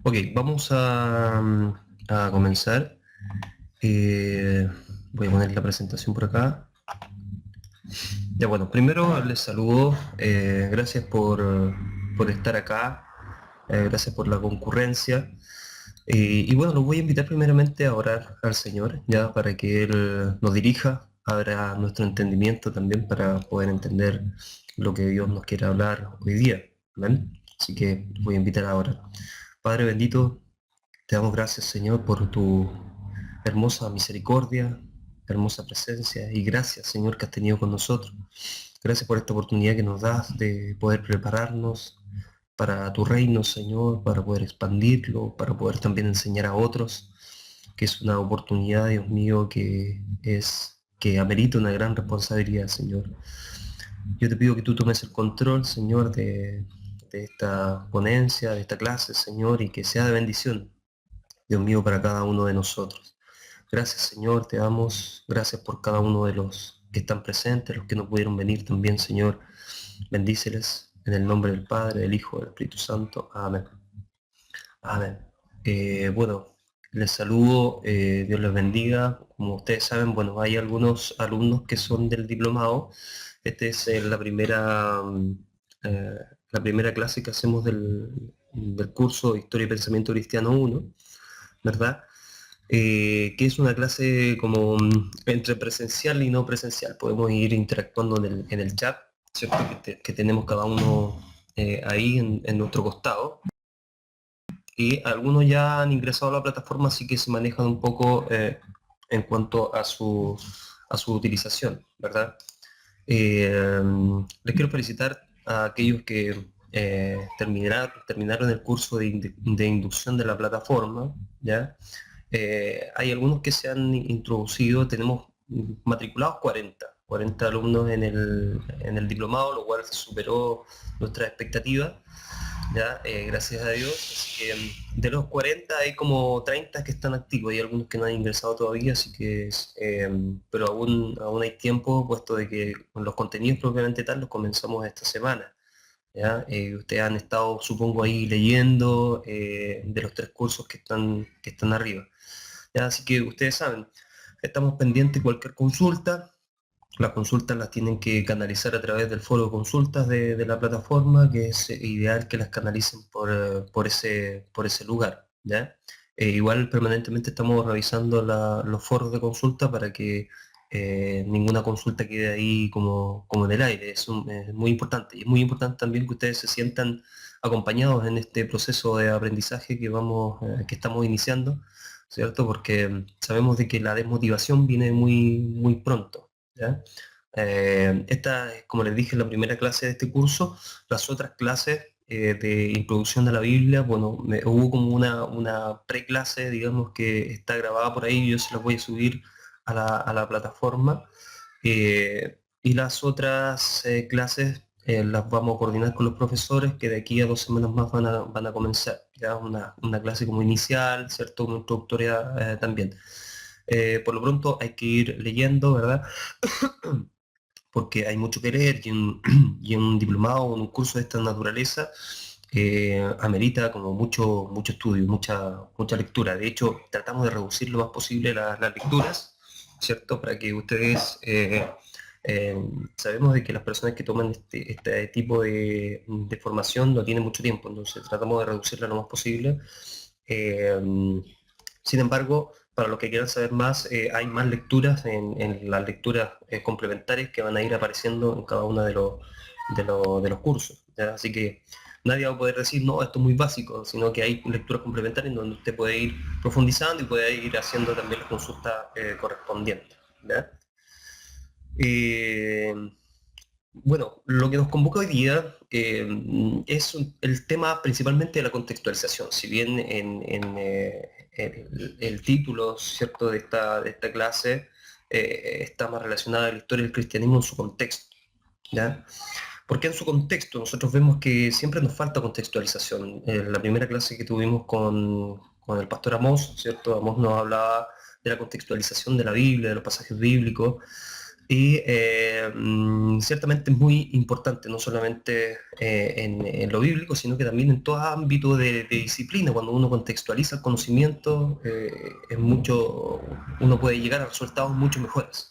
Ok, vamos a comenzar. Eh, Voy a poner la presentación por acá. Ya bueno, primero les saludo. Gracias por estar acá. Gracias por la concurrencia. Y bueno, los voy a invitar primeramente a orar al Señor, ya para que Él nos dirija, abra nuestro entendimiento también para poder entender lo que Dios nos quiere hablar hoy día. Amén. Así que los voy a invitar a orar. Padre bendito, te damos gracias, Señor, por tu hermosa misericordia, hermosa presencia y gracias, Señor, que has tenido con nosotros. Gracias por esta oportunidad que nos das de poder prepararnos para tu reino, Señor, para poder expandirlo, para poder también enseñar a otros, que es una oportunidad, Dios mío, que amerita una gran responsabilidad, Señor. Yo te pido que tú tomes el control, Señor, de esta ponencia, de esta clase, Señor, y que sea de bendición, Dios mío, para cada uno de nosotros. Gracias, Señor, te damos gracias por cada uno de los que están presentes, los que no pudieron venir también, Señor. Bendíceles en el nombre del Padre, del Hijo, del Espíritu Santo. Amén. Amén. Bueno, les saludo, Dios les bendiga. Como ustedes saben, bueno, hay algunos alumnos que son del diplomado. Esta es eh, la primera clase que hacemos del curso Historia y Pensamiento Cristiano 1, ¿verdad? Que es una clase como entre presencial y no presencial. Podemos ir interactuando en el chat, ¿cierto? Que tenemos cada uno ahí en nuestro costado. Y algunos ya han ingresado a la plataforma, así que se manejan un poco en cuanto a su utilización, ¿verdad? Eh, Les quiero felicitar a aquellos que terminaron el curso de inducción de la plataforma, ¿ya? Hay algunos que se han introducido, tenemos matriculados 40 alumnos en el diplomado, lo cual superó nuestra expectativa, ¿ya? Gracias a Dios. Así que de los 40 hay como 30 que están activos, hay algunos que no han ingresado todavía, así que, pero aún hay tiempo, puesto de que con los contenidos propiamente tal los comenzamos esta semana. ¿Ya? Ustedes han estado, supongo, ahí leyendo de los tres cursos que están arriba. ¿Ya? Así que ustedes saben, estamos pendientes de cualquier consulta. Las consultas las tienen que canalizar a través del foro de consultas de la plataforma, que es ideal que las canalicen por ese lugar, ¿ya? Igual permanentemente estamos revisando los foros de consulta para que ninguna consulta quede ahí como en el aire. Es muy importante. Y es muy importante también que ustedes se sientan acompañados en este proceso de aprendizaje que estamos iniciando, ¿cierto? Porque sabemos de que la desmotivación viene muy pronto, ¿ya? Esta es, como les dije, la primera clase de este curso. Las otras clases de introducción a la Biblia, bueno, hubo como una preclase, digamos, que está grabada por ahí, yo se las voy a subir a la plataforma. Y las otras clases las vamos a coordinar con los profesores, que de aquí a 2 semanas más van a comenzar. Ya una clase como inicial, ¿cierto? Una introductoria también. Por lo pronto hay que ir leyendo, ¿verdad? Porque hay mucho que leer y un diplomado o un curso de esta naturaleza amerita como mucho estudio, mucha lectura. De hecho, tratamos de reducir lo más posible las lecturas, ¿cierto? Para que ustedes, eh, sabemos de que las personas que toman este tipo de formación no tienen mucho tiempo, entonces tratamos de reducirla lo más posible. Eh, Sin embargo, para los que quieran saber más, hay más lecturas en las lecturas complementarias que van a ir apareciendo en cada uno de los cursos, ¿ya? Así que nadie va a poder decir, no, esto es muy básico, sino que hay lecturas complementarias en donde usted puede ir profundizando y puede ir haciendo también las consultas correspondientes, ¿ya? Eh, bueno, lo que nos convoca hoy día es el tema principalmente de la contextualización. Si bien el título, ¿cierto?, de esta clase está más relacionada a la historia del cristianismo en su contexto, ¿ya? Porque en su contexto nosotros vemos que siempre nos falta contextualización. En la primera clase que tuvimos con el pastor Amós, ¿cierto? Amós nos hablaba de la contextualización de la Biblia, de los pasajes bíblicos, Y ciertamente es muy importante, no solamente en lo bíblico, sino que también en todo ámbito de disciplina. Cuando uno contextualiza el conocimiento, uno puede llegar a resultados mucho mejores.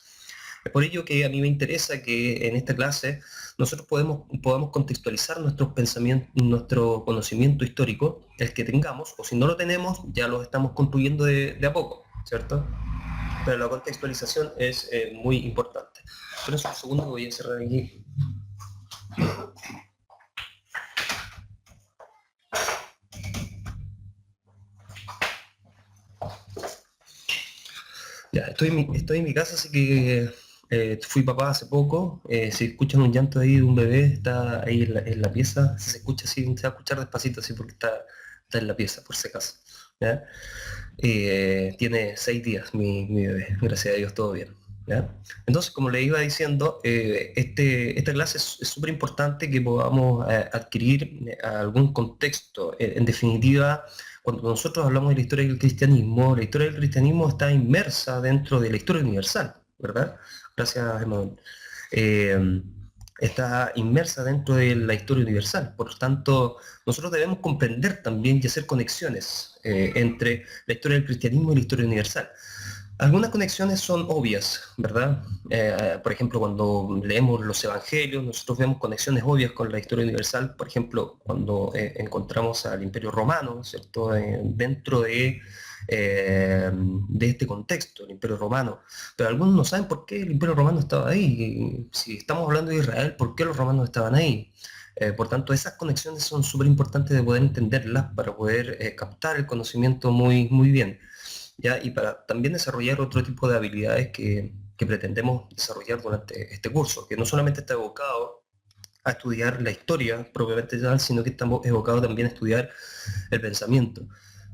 Es por ello que a mí me interesa que en esta clase nosotros podamos contextualizar nuestros pensamientos, nuestro conocimiento histórico, el que tengamos, o si no lo tenemos, ya lo estamos construyendo de a poco, ¿cierto? Pero la contextualización es muy importante. Pero un segundo, voy a cerrar aquí. Ya, estoy en mi casa, así que fui papá hace poco. Si escuchan un llanto ahí de un bebé, está ahí en la pieza. Si se escucha así, se va a escuchar despacito, así porque está en la pieza, por si acaso. ¿Ya? Tiene 6 días mi bebé, gracias a Dios, todo bien. ¿Ya? Entonces, como le iba diciendo, esta clase es súper importante que podamos adquirir algún contexto. En definitiva, cuando nosotros hablamos de la historia del cristianismo está inmersa dentro de la historia universal, ¿verdad? Gracias, Emanuel. Eh, Está inmersa dentro de la historia universal. Por lo tanto, nosotros debemos comprender también y hacer conexiones entre la historia del cristianismo y la historia universal. Algunas conexiones son obvias, ¿verdad? Por ejemplo, cuando leemos los evangelios, nosotros vemos conexiones obvias con la historia universal. Por ejemplo, cuando encontramos al Imperio Romano, ¿cierto? Dentro de este contexto, el Imperio Romano. Pero algunos no saben por qué el Imperio Romano estaba ahí. Si estamos hablando de Israel, ¿por qué los romanos estaban ahí? Por tanto, esas conexiones son súper importantes de poder entenderlas para poder captar el conocimiento muy, muy bien. ¿Ya? Y para también desarrollar otro tipo de habilidades que pretendemos desarrollar durante este curso, que no solamente está evocado a estudiar la historia propiamente tal, sino que estamos evocados también a estudiar el pensamiento,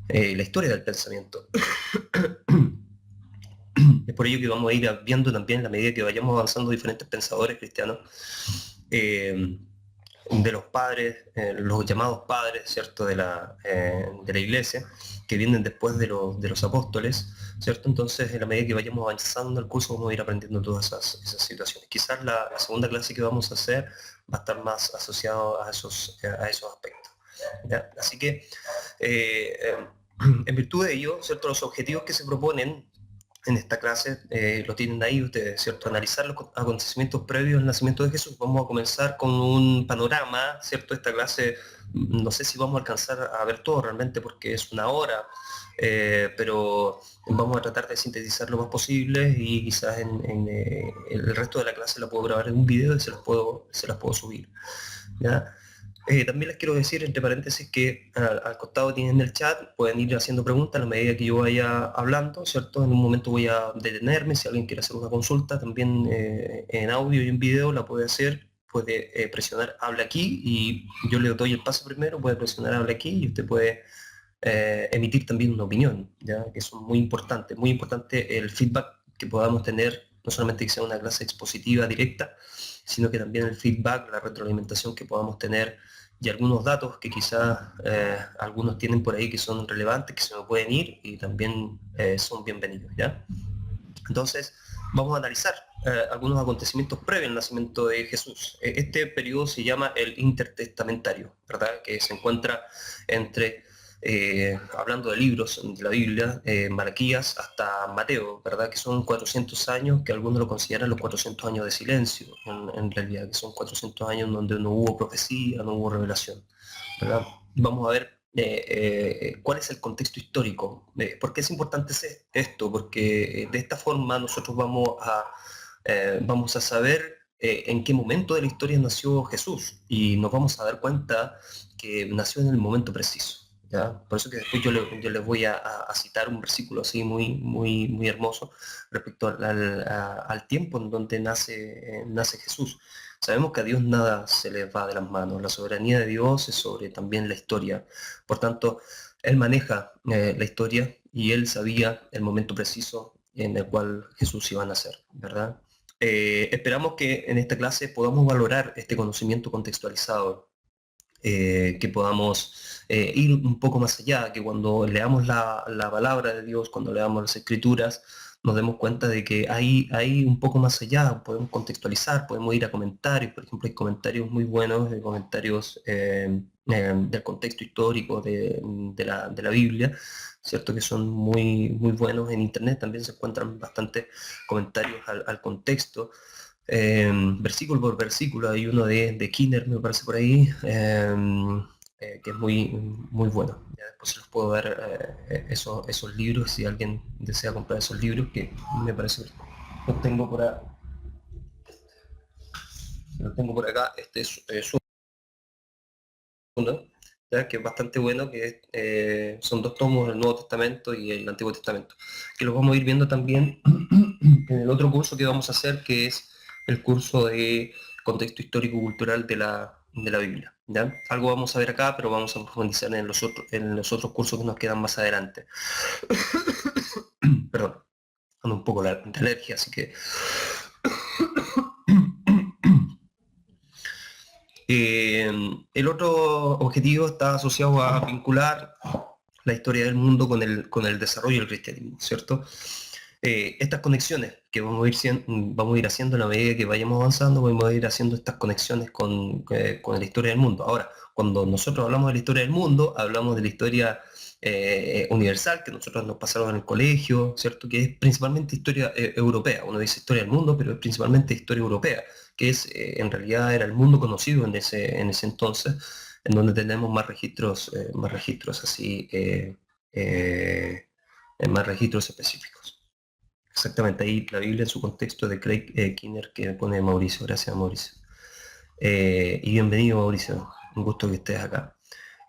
la historia del pensamiento. Es por ello que vamos a ir viendo también, a la medida que vayamos avanzando, diferentes pensadores cristianos, eh, de los padres, los llamados padres, ¿cierto?, de la iglesia, que vienen después de los apóstoles, ¿cierto? Entonces, en la medida que vayamos avanzando el curso, vamos a ir aprendiendo todas esas situaciones. Quizás la segunda clase que vamos a hacer va a estar más asociado a esos aspectos. ¿Ya? Así que, en virtud de ello, ¿cierto?, los objetivos que se proponen en esta clase lo tienen ahí ustedes, ¿cierto? Analizar los acontecimientos previos al nacimiento de Jesús. Vamos a comenzar con un panorama, ¿cierto? Esta clase, no sé si vamos a alcanzar a ver todo realmente porque es una hora, pero vamos a tratar de sintetizar lo más posible y quizás en el resto de la clase la puedo grabar en un video y se las puedo subir. ¿Ya? También les quiero decir, entre paréntesis, que al costado tienen el chat, pueden ir haciendo preguntas a la medida que yo vaya hablando, ¿cierto? En un momento voy a detenerme, si alguien quiere hacer una consulta, también en audio y en video la puede hacer, puede presionar habla aquí y yo le doy el paso primero, puede presionar habla aquí y usted puede emitir también una opinión, ¿ya? Que eso es muy importante el feedback que podamos tener, no solamente que sea una clase expositiva directa, sino que también el feedback, la retroalimentación que podamos tener y algunos datos que quizás algunos tienen por ahí que son relevantes, que se me pueden ir y también son bienvenidos, ¿ya? Entonces, vamos a analizar algunos acontecimientos previos al nacimiento de Jesús. Este periodo se llama el intertestamentario, ¿verdad? Que se encuentra entre, hablando de libros de la Biblia, Malaquías hasta Mateo, ¿verdad? Que son 400 años, que algunos lo consideran los 400 años de silencio, en realidad, que son 400 años donde no hubo profecía, no hubo revelación, ¿verdad? Vamos a ver cuál es el contexto histórico. ¿Por qué es importante esto? Porque de esta forma nosotros vamos a saber en qué momento de la historia nació Jesús y nos vamos a dar cuenta que nació en el momento preciso. ¿Ya? Por eso que después yo les voy a citar un versículo así muy, muy, muy hermoso respecto al tiempo en donde nace Jesús. Sabemos que a Dios nada se le va de las manos. La soberanía de Dios es sobre también la historia. Por tanto, Él maneja la historia y Él sabía el momento preciso en el cual Jesús iba a nacer, ¿verdad? Esperamos que en esta clase podamos valorar este conocimiento contextualizado, que podamos ir un poco más allá, que cuando leamos la palabra de Dios, cuando leamos las escrituras, nos demos cuenta de que hay un poco más allá, podemos contextualizar, podemos ir a comentarios, por ejemplo, hay comentarios muy buenos, comentarios del contexto histórico de la Biblia, ¿cierto? Que son muy buenos en internet, también se encuentran bastantes comentarios al contexto, versículo por versículo, hay uno de Kinner, me parece por ahí, que es muy bueno. Ya después se los puedo dar esos libros si alguien desea comprar esos libros, que me parece que los tengo acá. Este es uno, ya, que es bastante bueno, que son dos tomos del Nuevo Testamento y el Antiguo Testamento, que los vamos a ir viendo también en el otro curso que vamos a hacer, que es el curso de contexto histórico-cultural de la Biblia. ¿Ya? Algo vamos a ver acá, pero vamos a profundizar en los otros cursos que nos quedan más adelante. Perdón, ando un poco de alergia, así que... el otro objetivo está asociado a vincular la historia del mundo con el desarrollo del cristianismo, ¿cierto? Estas conexiones que vamos a ir haciendo a la medida que vayamos avanzando, vamos a ir haciendo estas conexiones con la historia del mundo. Ahora, cuando nosotros hablamos de la historia del mundo, hablamos de la historia universal que nosotros nos pasaron en el colegio, ¿cierto? Que es principalmente historia europea. Uno dice historia del mundo, pero es principalmente historia europea, que es en realidad era el mundo conocido en ese entonces, en donde tenemos más registros así, más registros específicos. Exactamente, ahí la Biblia en su contexto de Craig Kinner, que pone Mauricio. Gracias, Mauricio. Y bienvenido, Mauricio. Un gusto que estés acá.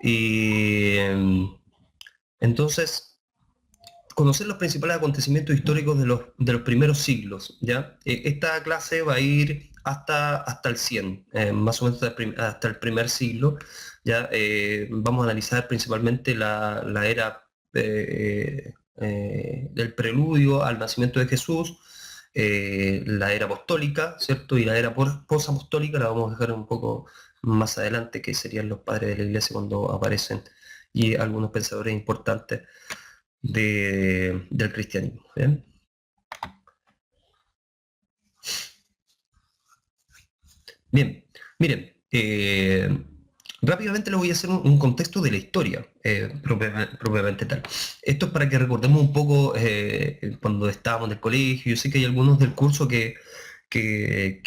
Y entonces, conocer los principales acontecimientos históricos de los primeros siglos, ¿ya? Esta clase va a ir hasta el 100, más o menos hasta el primer siglo, ¿ya? Vamos a analizar principalmente la era del preludio al nacimiento de Jesús, la era apostólica, ¿cierto? Y la era posapostólica la vamos a dejar un poco más adelante, que serían los padres de la iglesia cuando aparecen, y algunos pensadores importantes del cristianismo. ¿Bien? Bien, miren, rápidamente le voy a hacer un contexto de la historia, propiamente tal. Esto es para que recordemos un poco cuando estábamos en el colegio. Yo sé que hay algunos del curso que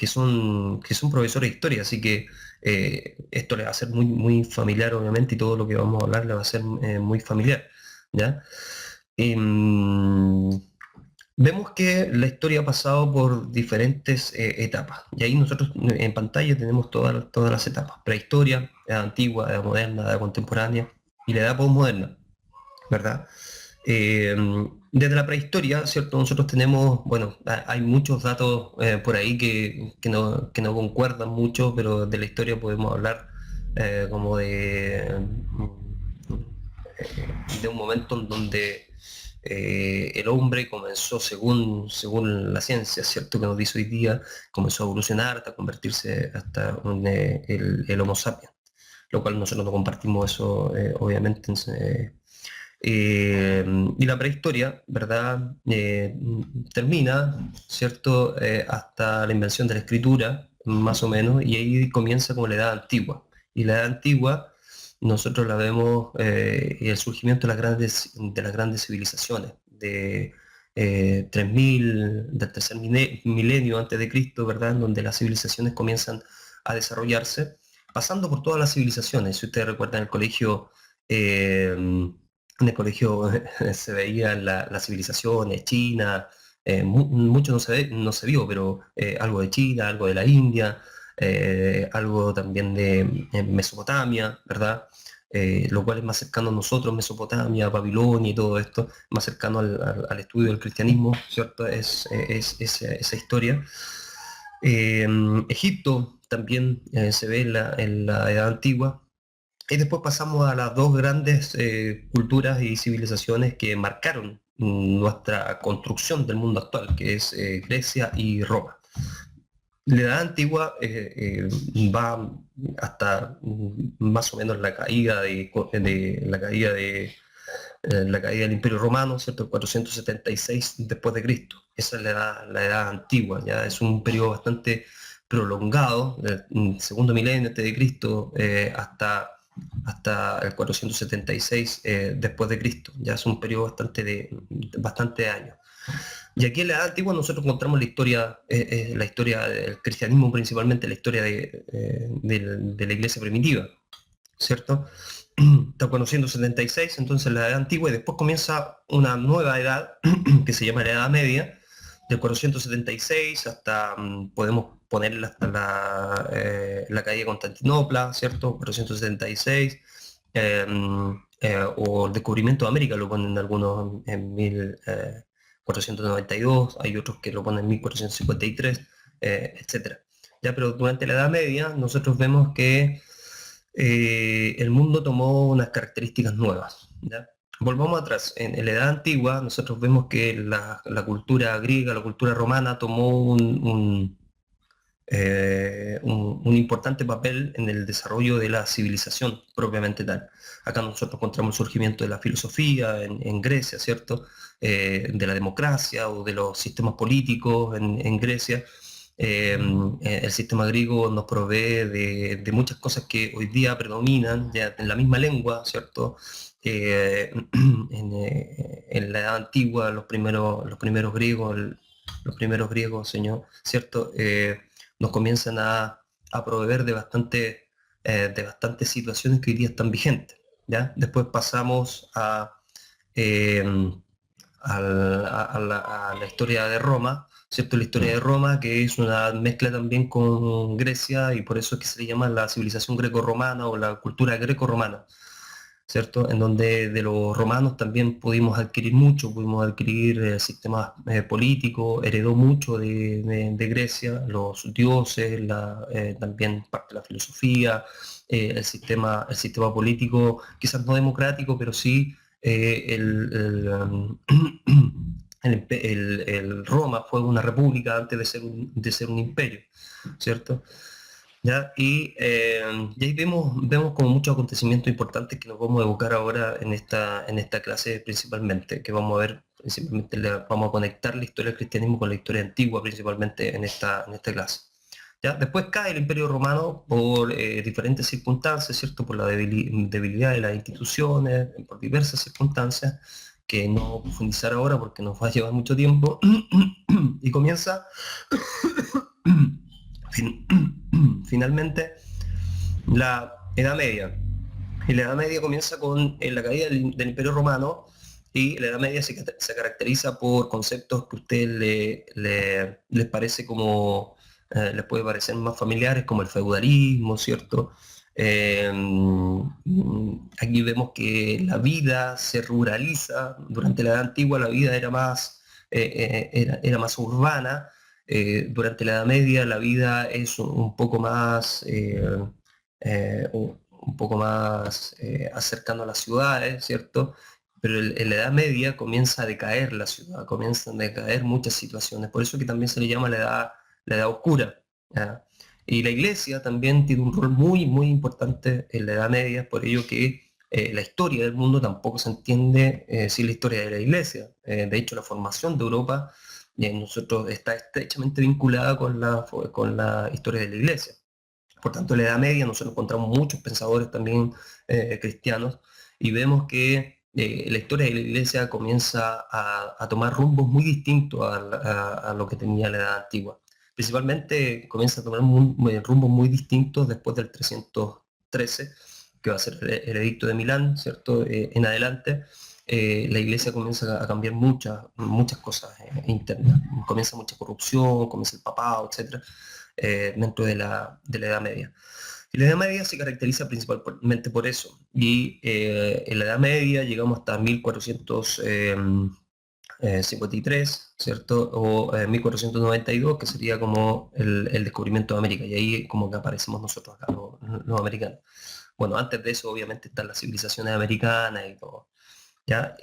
son profesores de historia, así que esto le va a ser muy familiar, obviamente, y todo lo que vamos a hablar le va a ser muy familiar, ¿ya? Em, Vemos que la historia ha pasado por diferentes etapas, y ahí nosotros en pantalla tenemos todas las etapas: prehistoria, edad antigua, edad moderna, edad contemporánea y la edad posmoderna, ¿verdad? Eh, Desde la prehistoria, ¿cierto? Nosotros tenemos, bueno, hay muchos datos por ahí que no concuerdan mucho, pero de la historia podemos hablar como de un momento en donde el hombre comenzó, según la ciencia, ¿cierto? Que nos dice hoy día, comenzó a evolucionar hasta convertirse hasta el Homo sapiens, lo cual nosotros no compartimos eso, obviamente. Y la prehistoria, ¿verdad? Termina, ¿cierto? Hasta la invención de la escritura, más o menos, y ahí comienza como la edad antigua. Y la edad antigua nosotros la vemos el surgimiento de las grandes civilizaciones, de 3000, del tercer milenio antes de Cristo, ¿verdad? En donde las civilizaciones comienzan a desarrollarse, pasando por todas las civilizaciones. Si ustedes recuerdan en el colegio se veían las civilizaciones, China, mucho no se vio, pero algo de China, algo de la India, algo también de Mesopotamia, ¿verdad? Lo cual es más cercano a nosotros, Mesopotamia, Babilonia y todo esto, más cercano al estudio del cristianismo, ¿cierto? Es esa historia. Egipto también se ve en la Edad Antigua, y después pasamos a las dos grandes culturas y civilizaciones que marcaron nuestra construcción del mundo actual, que es Grecia y Roma. La edad antigua va hasta más o menos la caída la caída del Imperio Romano, ¿cierto? El 476 después de Cristo. Esa es la edad antigua, ya es un periodo bastante prolongado, del segundo milenio antes de Cristo hasta el 476 después de Cristo. Ya es un periodo bastante años. Y aquí en la Edad Antigua nosotros encontramos la historia del cristianismo, principalmente la historia de la iglesia primitiva, ¿cierto? Está conociendo 76, entonces la Edad Antigua, y después comienza una nueva edad que se llama la Edad Media, del 476 hasta, podemos ponerla hasta la caída de Constantinopla, ¿cierto? 476, o el descubrimiento de América, lo ponen algunos en 1492, hay otros que lo ponen en 1453, etc. Ya, pero durante la Edad Media nosotros vemos que el mundo tomó unas características nuevas, ¿ya? Volvamos atrás, en la Edad Antigua nosotros vemos que la cultura griega, la cultura romana tomó un importante papel en el desarrollo de la civilización propiamente tal. Acá nosotros encontramos el surgimiento de la filosofía en Grecia, ¿cierto? De la democracia o de los sistemas políticos en Grecia. El sistema griego nos provee de muchas cosas que hoy día predominan ya en la misma lengua, ¿cierto? En la edad antigua, los primeros griegos, señor, ¿cierto? Nos comienzan a proveer de bastantes situaciones que hoy día están vigentes, ¿ya? Después pasamos eh, a la historia de Roma, ¿cierto? La historia de Roma, que es una mezcla también con Grecia, y por eso es que se le llama la civilización greco-romana o la cultura greco-romana, ¿cierto? En donde de los romanos también pudimos adquirir sistemas políticos, heredó mucho de Grecia, los dioses, también parte de la filosofía, el sistema político, quizás no democrático, pero sí el Roma fue una república antes de ser un imperio, ¿cierto? ¿Ya? Y ahí vemos como muchos acontecimientos importantes que nos vamos a evocar ahora en esta clase principalmente, que vamos a ver principalmente, vamos a conectar la historia del cristianismo con la historia antigua principalmente en esta clase. ¿Ya? Después cae el Imperio Romano por diferentes circunstancias, ¿cierto? Por la debilidad de las instituciones, por diversas circunstancias, que no profundizar ahora porque nos va a llevar mucho tiempo, y comienza finalmente la Edad Media. Y la Edad Media comienza con la caída del Imperio Romano, y la Edad Media se caracteriza por conceptos que a usted les parece como, les puede parecer más familiares, como el feudalismo, ¿cierto? Aquí vemos que la vida se ruraliza. Durante la Edad Antigua la vida era más urbana. Durante la Edad Media la vida es un poco más acercando a las ciudades, ¿cierto? Pero en la Edad Media comienza a decaer la ciudad, comienzan a decaer muchas situaciones, por eso que también se le llama la edad oscura, ¿ya? Y la iglesia también tiene un rol muy, muy importante en la Edad Media, por ello que la historia del mundo tampoco se entiende sin la historia de la iglesia. De hecho, la formación de Europa nosotros está estrechamente vinculada con la historia de la iglesia. Por tanto, en la Edad Media nosotros encontramos muchos pensadores también cristianos, y vemos que la historia de la iglesia comienza a tomar rumbos muy distintos a lo que tenía la Edad Antigua. Principalmente comienza a tomar rumbos muy distintos después del 313, que va a ser el edicto de Milán, ¿cierto? En adelante, la iglesia comienza a cambiar muchas cosas internas. Comienza mucha corrupción, comienza el papado, etcétera, dentro de la Edad Media. Y la Edad Media se caracteriza principalmente por eso. Y en la Edad Media llegamos hasta 1453, ¿cierto? O 1492, que sería como el descubrimiento de América. Y ahí como que aparecemos nosotros acá, los americanos. Bueno, antes de eso obviamente están las civilizaciones americanas y todo, ¿ya?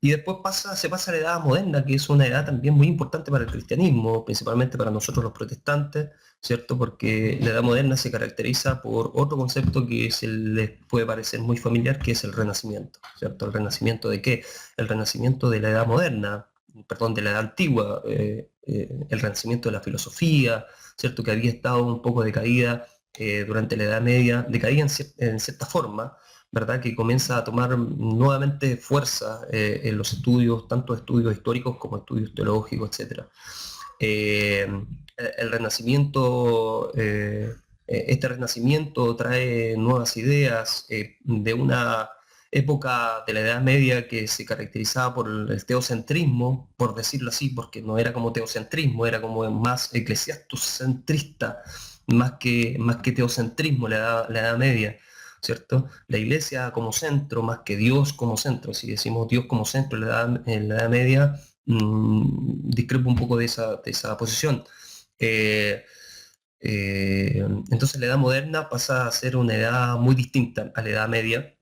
Y después se pasa a la edad moderna, que es una edad también muy importante para el cristianismo, principalmente para nosotros los protestantes, ¿cierto? Porque la edad moderna se caracteriza por otro concepto que les puede parecer muy familiar, que es el renacimiento, ¿cierto? ¿El renacimiento de qué? El renacimiento de la edad moderna, perdón, de la edad antigua, el renacimiento de la filosofía, ¿cierto? Que había estado un poco decaída durante la Edad Media, decaída en cierta forma, ¿verdad? Que comienza a tomar nuevamente fuerza en los estudios, tanto estudios históricos como estudios teológicos, etcétera. Eh, el Renacimiento, este Renacimiento trae nuevas ideas de una época de la Edad Media que se caracterizaba por el teocentrismo, por decirlo así, porque no era como teocentrismo, era como más eclesiastocentrista, más que teocentrismo la Edad Media, ¿cierto? La iglesia como centro, más que Dios como centro. Si decimos Dios como centro en la Edad Media, discrepo un poco de esa posición. Eh, entonces la edad moderna pasa a ser una edad muy distinta a la edad media,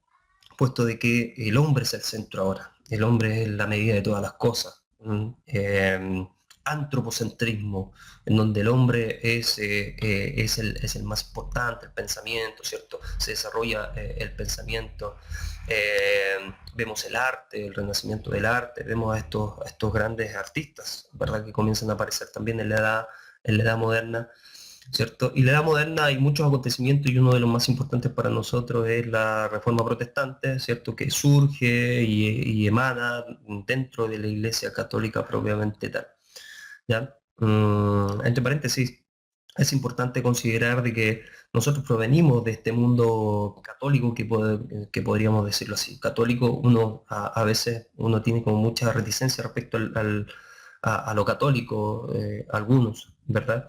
puesto de que el hombre es el centro ahora, el hombre es la medida de todas las cosas. Antropocentrismo, en donde el hombre es el más importante, el pensamiento, ¿cierto? Se desarrolla el pensamiento. Vemos el arte, el renacimiento del arte, vemos a estos grandes artistas, ¿verdad? Que comienzan a aparecer también en la edad moderna, ¿cierto? Y la edad moderna hay muchos acontecimientos y uno de los más importantes para nosotros es la Reforma Protestante, ¿cierto? Que surge y emana dentro de la Iglesia Católica propiamente tal, ¿ya? Entre paréntesis, es importante considerar de que nosotros provenimos de este mundo católico, que podríamos decirlo así. Católico, a veces uno tiene como mucha reticencia respecto a lo católico, algunos, ¿verdad?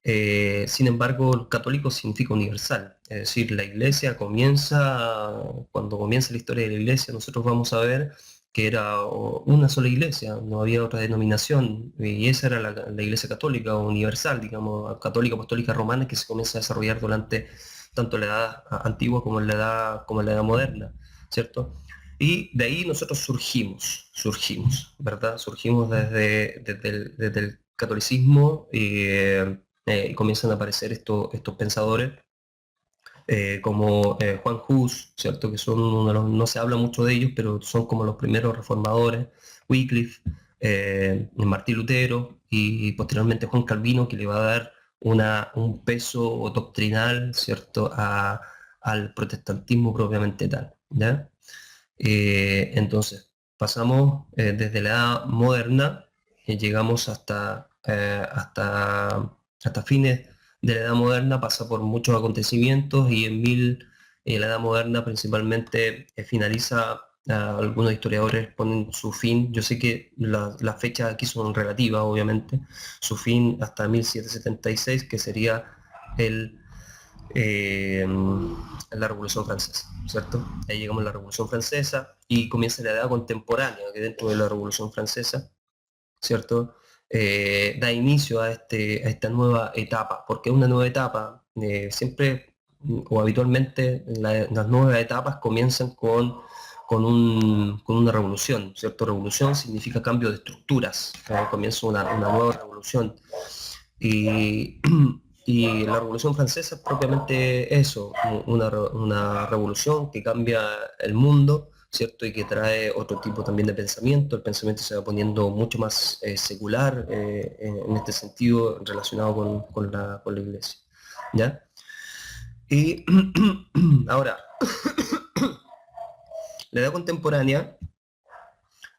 Sin embargo, católico significa universal, es decir, la iglesia cuando comienza la historia de la iglesia, nosotros vamos a ver que era una sola iglesia, no había otra denominación, y esa era la iglesia católica o universal, digamos, católica apostólica romana, que se comienza a desarrollar durante tanto la edad antigua como la edad moderna, ¿cierto? Y de ahí nosotros surgimos, ¿verdad? Surgimos desde el catolicismo y comienzan a aparecer estos pensadores como Juan Hus, ¿cierto? Que son no se habla mucho de ellos, pero son como los primeros reformadores, Wycliffe, Martín Lutero y posteriormente Juan Calvino, que le va a dar un peso doctrinal, ¿cierto? Al protestantismo propiamente tal, ¿ya? Entonces, pasamos desde la edad moderna, llegamos hasta fines de la edad moderna, pasa por muchos acontecimientos y la edad moderna principalmente finaliza, algunos historiadores ponen su fin, yo sé que las fechas aquí son relativas, obviamente, su fin hasta 1776, que sería el la Revolución Francesa, ¿cierto? Ahí llegamos a la Revolución Francesa y comienza la edad contemporánea, que dentro de la Revolución Francesa, ¿cierto? Da inicio a esta nueva etapa, porque es una nueva etapa, siempre o habitualmente las nuevas etapas comienzan con una revolución, ¿cierto? Revolución significa cambio de estructuras, comienza una nueva revolución. Y, y la Revolución Francesa es propiamente eso, una revolución que cambia el mundo, ¿cierto? Y que trae otro tipo también de pensamiento. El pensamiento se va poniendo mucho más secular en este sentido relacionado con la iglesia, ¿ya? Y ahora, la edad contemporánea,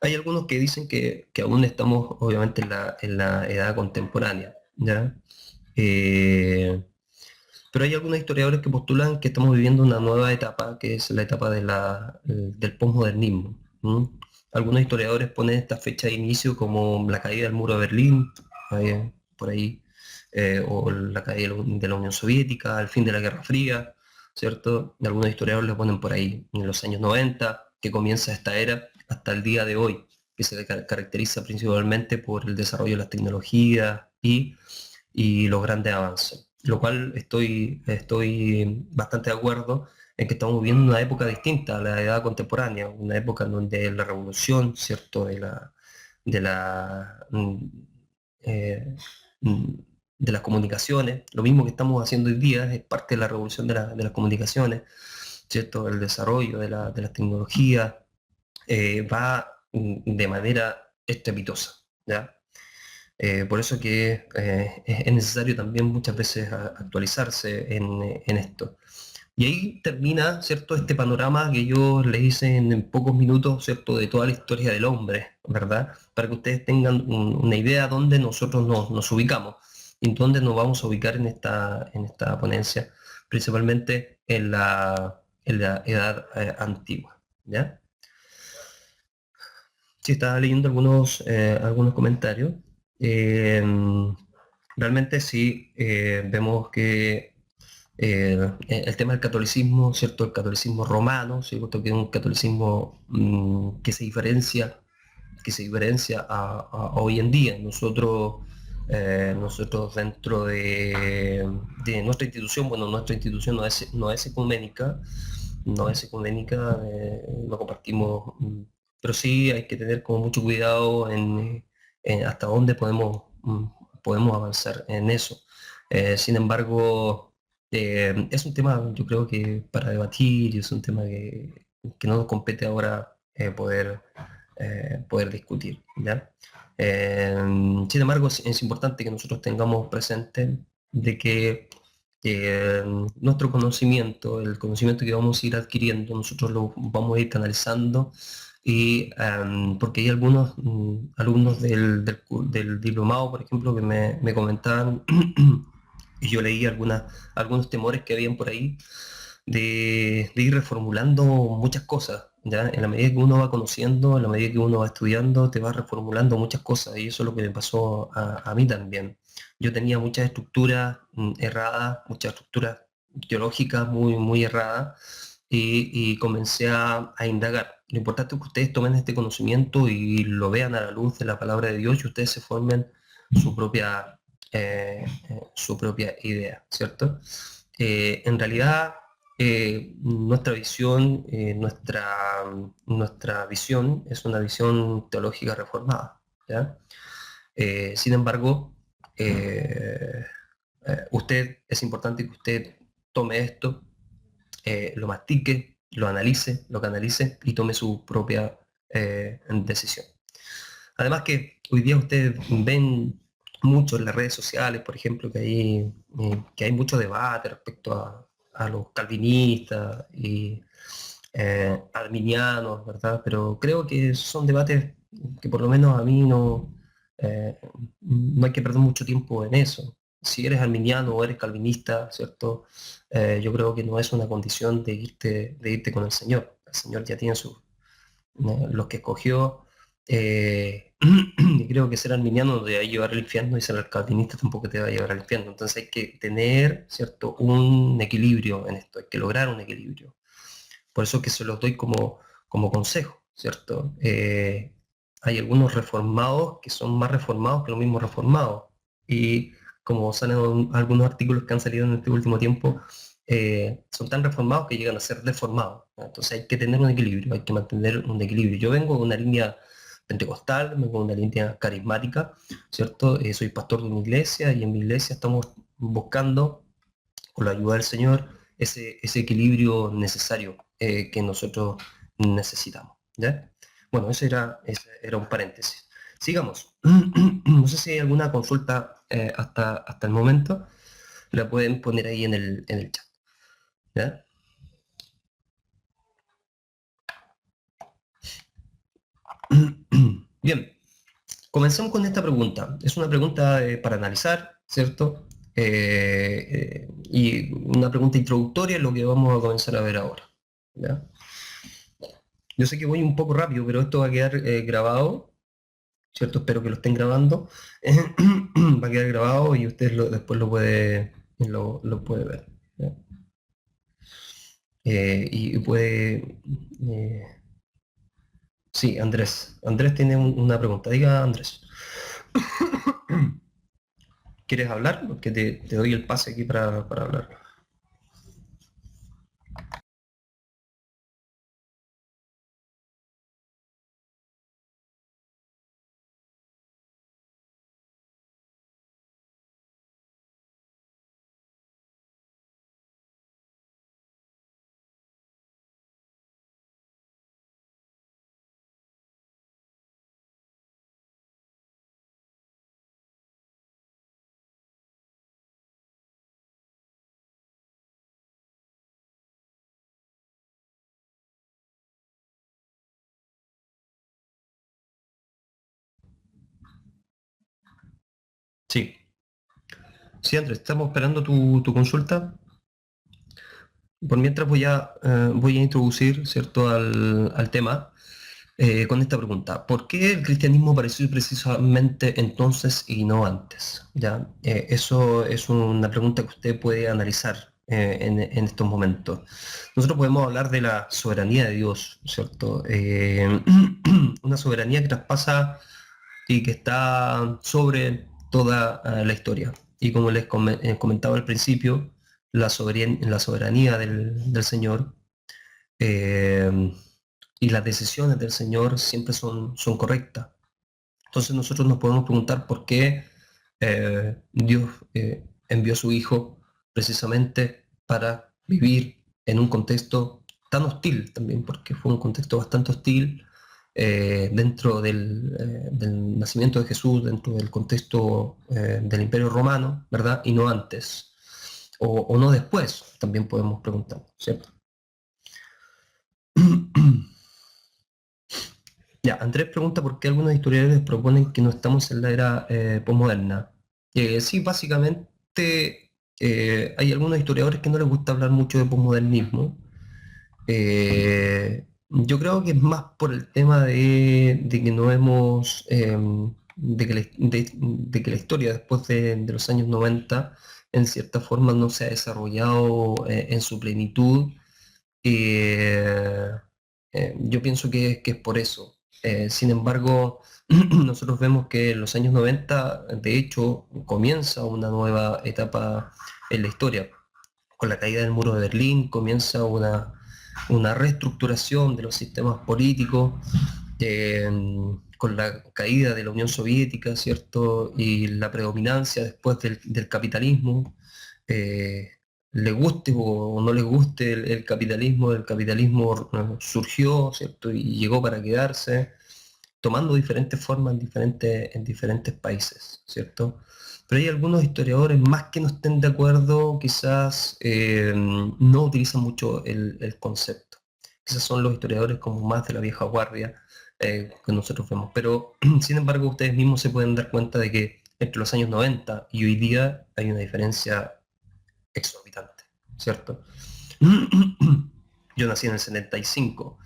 hay algunos que dicen que aún estamos obviamente en la edad contemporánea, ¿ya? Eh, Pero hay algunos historiadores que postulan que estamos viviendo una nueva etapa, que es la etapa del posmodernismo. ¿M? Algunos historiadores ponen esta fecha de inicio como la caída del muro de Berlín, por ahí, o la caída de la Unión Soviética, el fin de la Guerra Fría, ¿cierto? Y algunos historiadores lo ponen por ahí, en los años 90, que comienza esta era hasta el día de hoy, que se caracteriza principalmente por el desarrollo de las tecnologías y los grandes avances, lo cual estoy bastante de acuerdo en que estamos viviendo una época distinta a la edad contemporánea, una época en donde la revolución, ¿cierto?, de la, eh, mm, de las comunicaciones, lo mismo que estamos haciendo hoy día, es parte de la revolución de las comunicaciones, ¿cierto? El desarrollo de las tecnologías va de manera estrepitosa, ¿ya? Por eso que es necesario también muchas veces actualizarse en esto. Y ahí termina, ¿cierto?, este panorama que yo les hice en pocos minutos, ¿cierto?, de toda la historia del hombre, ¿verdad? Para que ustedes tengan una idea dónde nosotros nos ubicamos y dónde nos vamos a ubicar en esta ponencia, principalmente en la edad antigua, ¿ya? Sí, estaba leyendo algunos comentarios. Eh, Realmente sí, vemos que el tema del catolicismo, ¿cierto? El catolicismo romano, ¿cierto? Que es un catolicismo que se diferencia a hoy en día. Nosotros dentro de nuestra institución, bueno, nuestra institución no es ecuménica, lo compartimos, pero sí hay que tener como mucho cuidado en hasta dónde podemos avanzar en eso. Sin embargo, es un tema, yo creo que para debatir y es un tema que no nos compete ahora poder discutir, ¿ya? Eh, Sin embargo, es importante que nosotros tengamos presente de que nuestro conocimiento, el conocimiento que vamos a ir adquiriendo, nosotros lo vamos a ir canalizando y porque hay algunos alumnos del diplomado, por ejemplo, que me comentaban y yo leí algunos temores que habían por ahí de ir reformulando muchas cosas, ¿ya? En la medida que uno va conociendo, en la medida que uno va estudiando, te va reformulando muchas cosas y eso es lo que me pasó a mí también. Yo tenía muchas estructuras erradas, muchas estructuras teológicas muy erradas y comencé a indagar. Lo importante es que ustedes tomen este conocimiento y lo vean a la luz de la palabra de Dios y ustedes se formen su su propia idea, ¿cierto? En realidad, nuestra visión, nuestra visión es una visión teológica reformada, ¿ya? Sin embargo, eh, es importante que usted tome esto, lo mastique, lo analice, lo canalice y tome su propia decisión. Además que hoy día ustedes ven mucho en las redes sociales, por ejemplo, que hay mucho debate respecto a los calvinistas y arminianos, ¿verdad? Pero creo que son debates que por lo menos a mí eh, no hay que perder mucho tiempo en eso. Si eres arminiano o eres calvinista, ¿cierto? Yo creo que no es una condición de irte con el Señor. El Señor ya tiene los que escogió. Y creo que ser arminiano no te va a llevar al infierno y ser calvinista tampoco te va a llevar al infierno. Entonces hay que tener, ¿cierto?, un equilibrio en esto, hay que lograr un equilibrio. Por eso que se los doy como consejo, ¿cierto? Hay algunos reformados que son más reformados que los mismos reformados. Y como salen algunos artículos que han salido en este último tiempo, son tan reformados que llegan a ser deformados, ¿no? Entonces hay que tener un equilibrio, hay que mantener un equilibrio. Yo vengo de una línea pentecostal, vengo de una línea carismática, ¿cierto? Soy pastor de una iglesia y en mi iglesia estamos buscando, con la ayuda del Señor, ese equilibrio necesario que nosotros necesitamos, ¿ya? Bueno, ese era un paréntesis. Sigamos. No sé si hay alguna consulta hasta el momento. La pueden poner ahí en el chat, ¿ya? Bien, comencemos con esta pregunta. Es una pregunta para analizar, ¿cierto? Y una pregunta introductoria es lo que vamos a comenzar a ver ahora, ¿ya? Yo sé que voy un poco rápido, pero esto va a quedar grabado, ¿cierto? Espero que lo estén grabando. Va a quedar grabado y usted después lo puede ver, ¿ya? Y puede... sí, Andrés. Andrés tiene una pregunta. Diga, Andrés. ¿Quieres hablar? Porque te doy el pase aquí para hablar. Sí, Andrés, estamos esperando tu consulta. Por mientras voy a introducir, ¿cierto?, al tema con esta pregunta. ¿Por qué el cristianismo apareció precisamente entonces y no antes? ¿Ya? Eso es una pregunta que usted puede analizar en estos momentos. Nosotros podemos hablar de la soberanía de Dios, ¿cierto? Una soberanía que traspasa y que está sobre toda la historia. Y como les comentaba al principio, la soberanía del Señor eh, y las decisiones del Señor siempre son correctas. Entonces nosotros nos podemos preguntar por qué Dios envió a su Hijo precisamente para vivir en un contexto tan hostil también, porque fue un contexto bastante hostil dentro del nacimiento de Jesús, dentro del contexto del Imperio Romano, ¿verdad? Y no antes, o no después, también podemos preguntar, ¿cierto? Ya, Andrés pregunta por qué algunos historiadores proponen que no estamos en la era posmoderna. Sí, básicamente hay algunos historiadores que no les gusta hablar mucho de posmodernismo. Yo creo que es más por el tema de que no hemos, de que la historia después de los años 90 en cierta forma no se ha desarrollado en su plenitud. Eh, yo pienso que es por eso. Sin embargo, nosotros vemos que en los años 90, de hecho, comienza una nueva etapa en la historia. Con la caída del muro de Berlín comienza una reestructuración de los sistemas políticos, eh, con la caída de la Unión Soviética, ¿cierto? Y la predominancia después del capitalismo. eh, Le guste o no le guste el capitalismo surgió, ¿cierto? Y llegó para quedarse, tomando diferentes formas en diferentes países, ¿cierto? Pero hay algunos historiadores, más que no estén de acuerdo, quizás no utilizan mucho el concepto. Quizás son los historiadores como más de la vieja guardia que nosotros vemos. Pero, sin embargo, ustedes mismos se pueden dar cuenta de que entre los años 90 y hoy día hay una diferencia exorbitante, ¿cierto? Yo nací en el 75,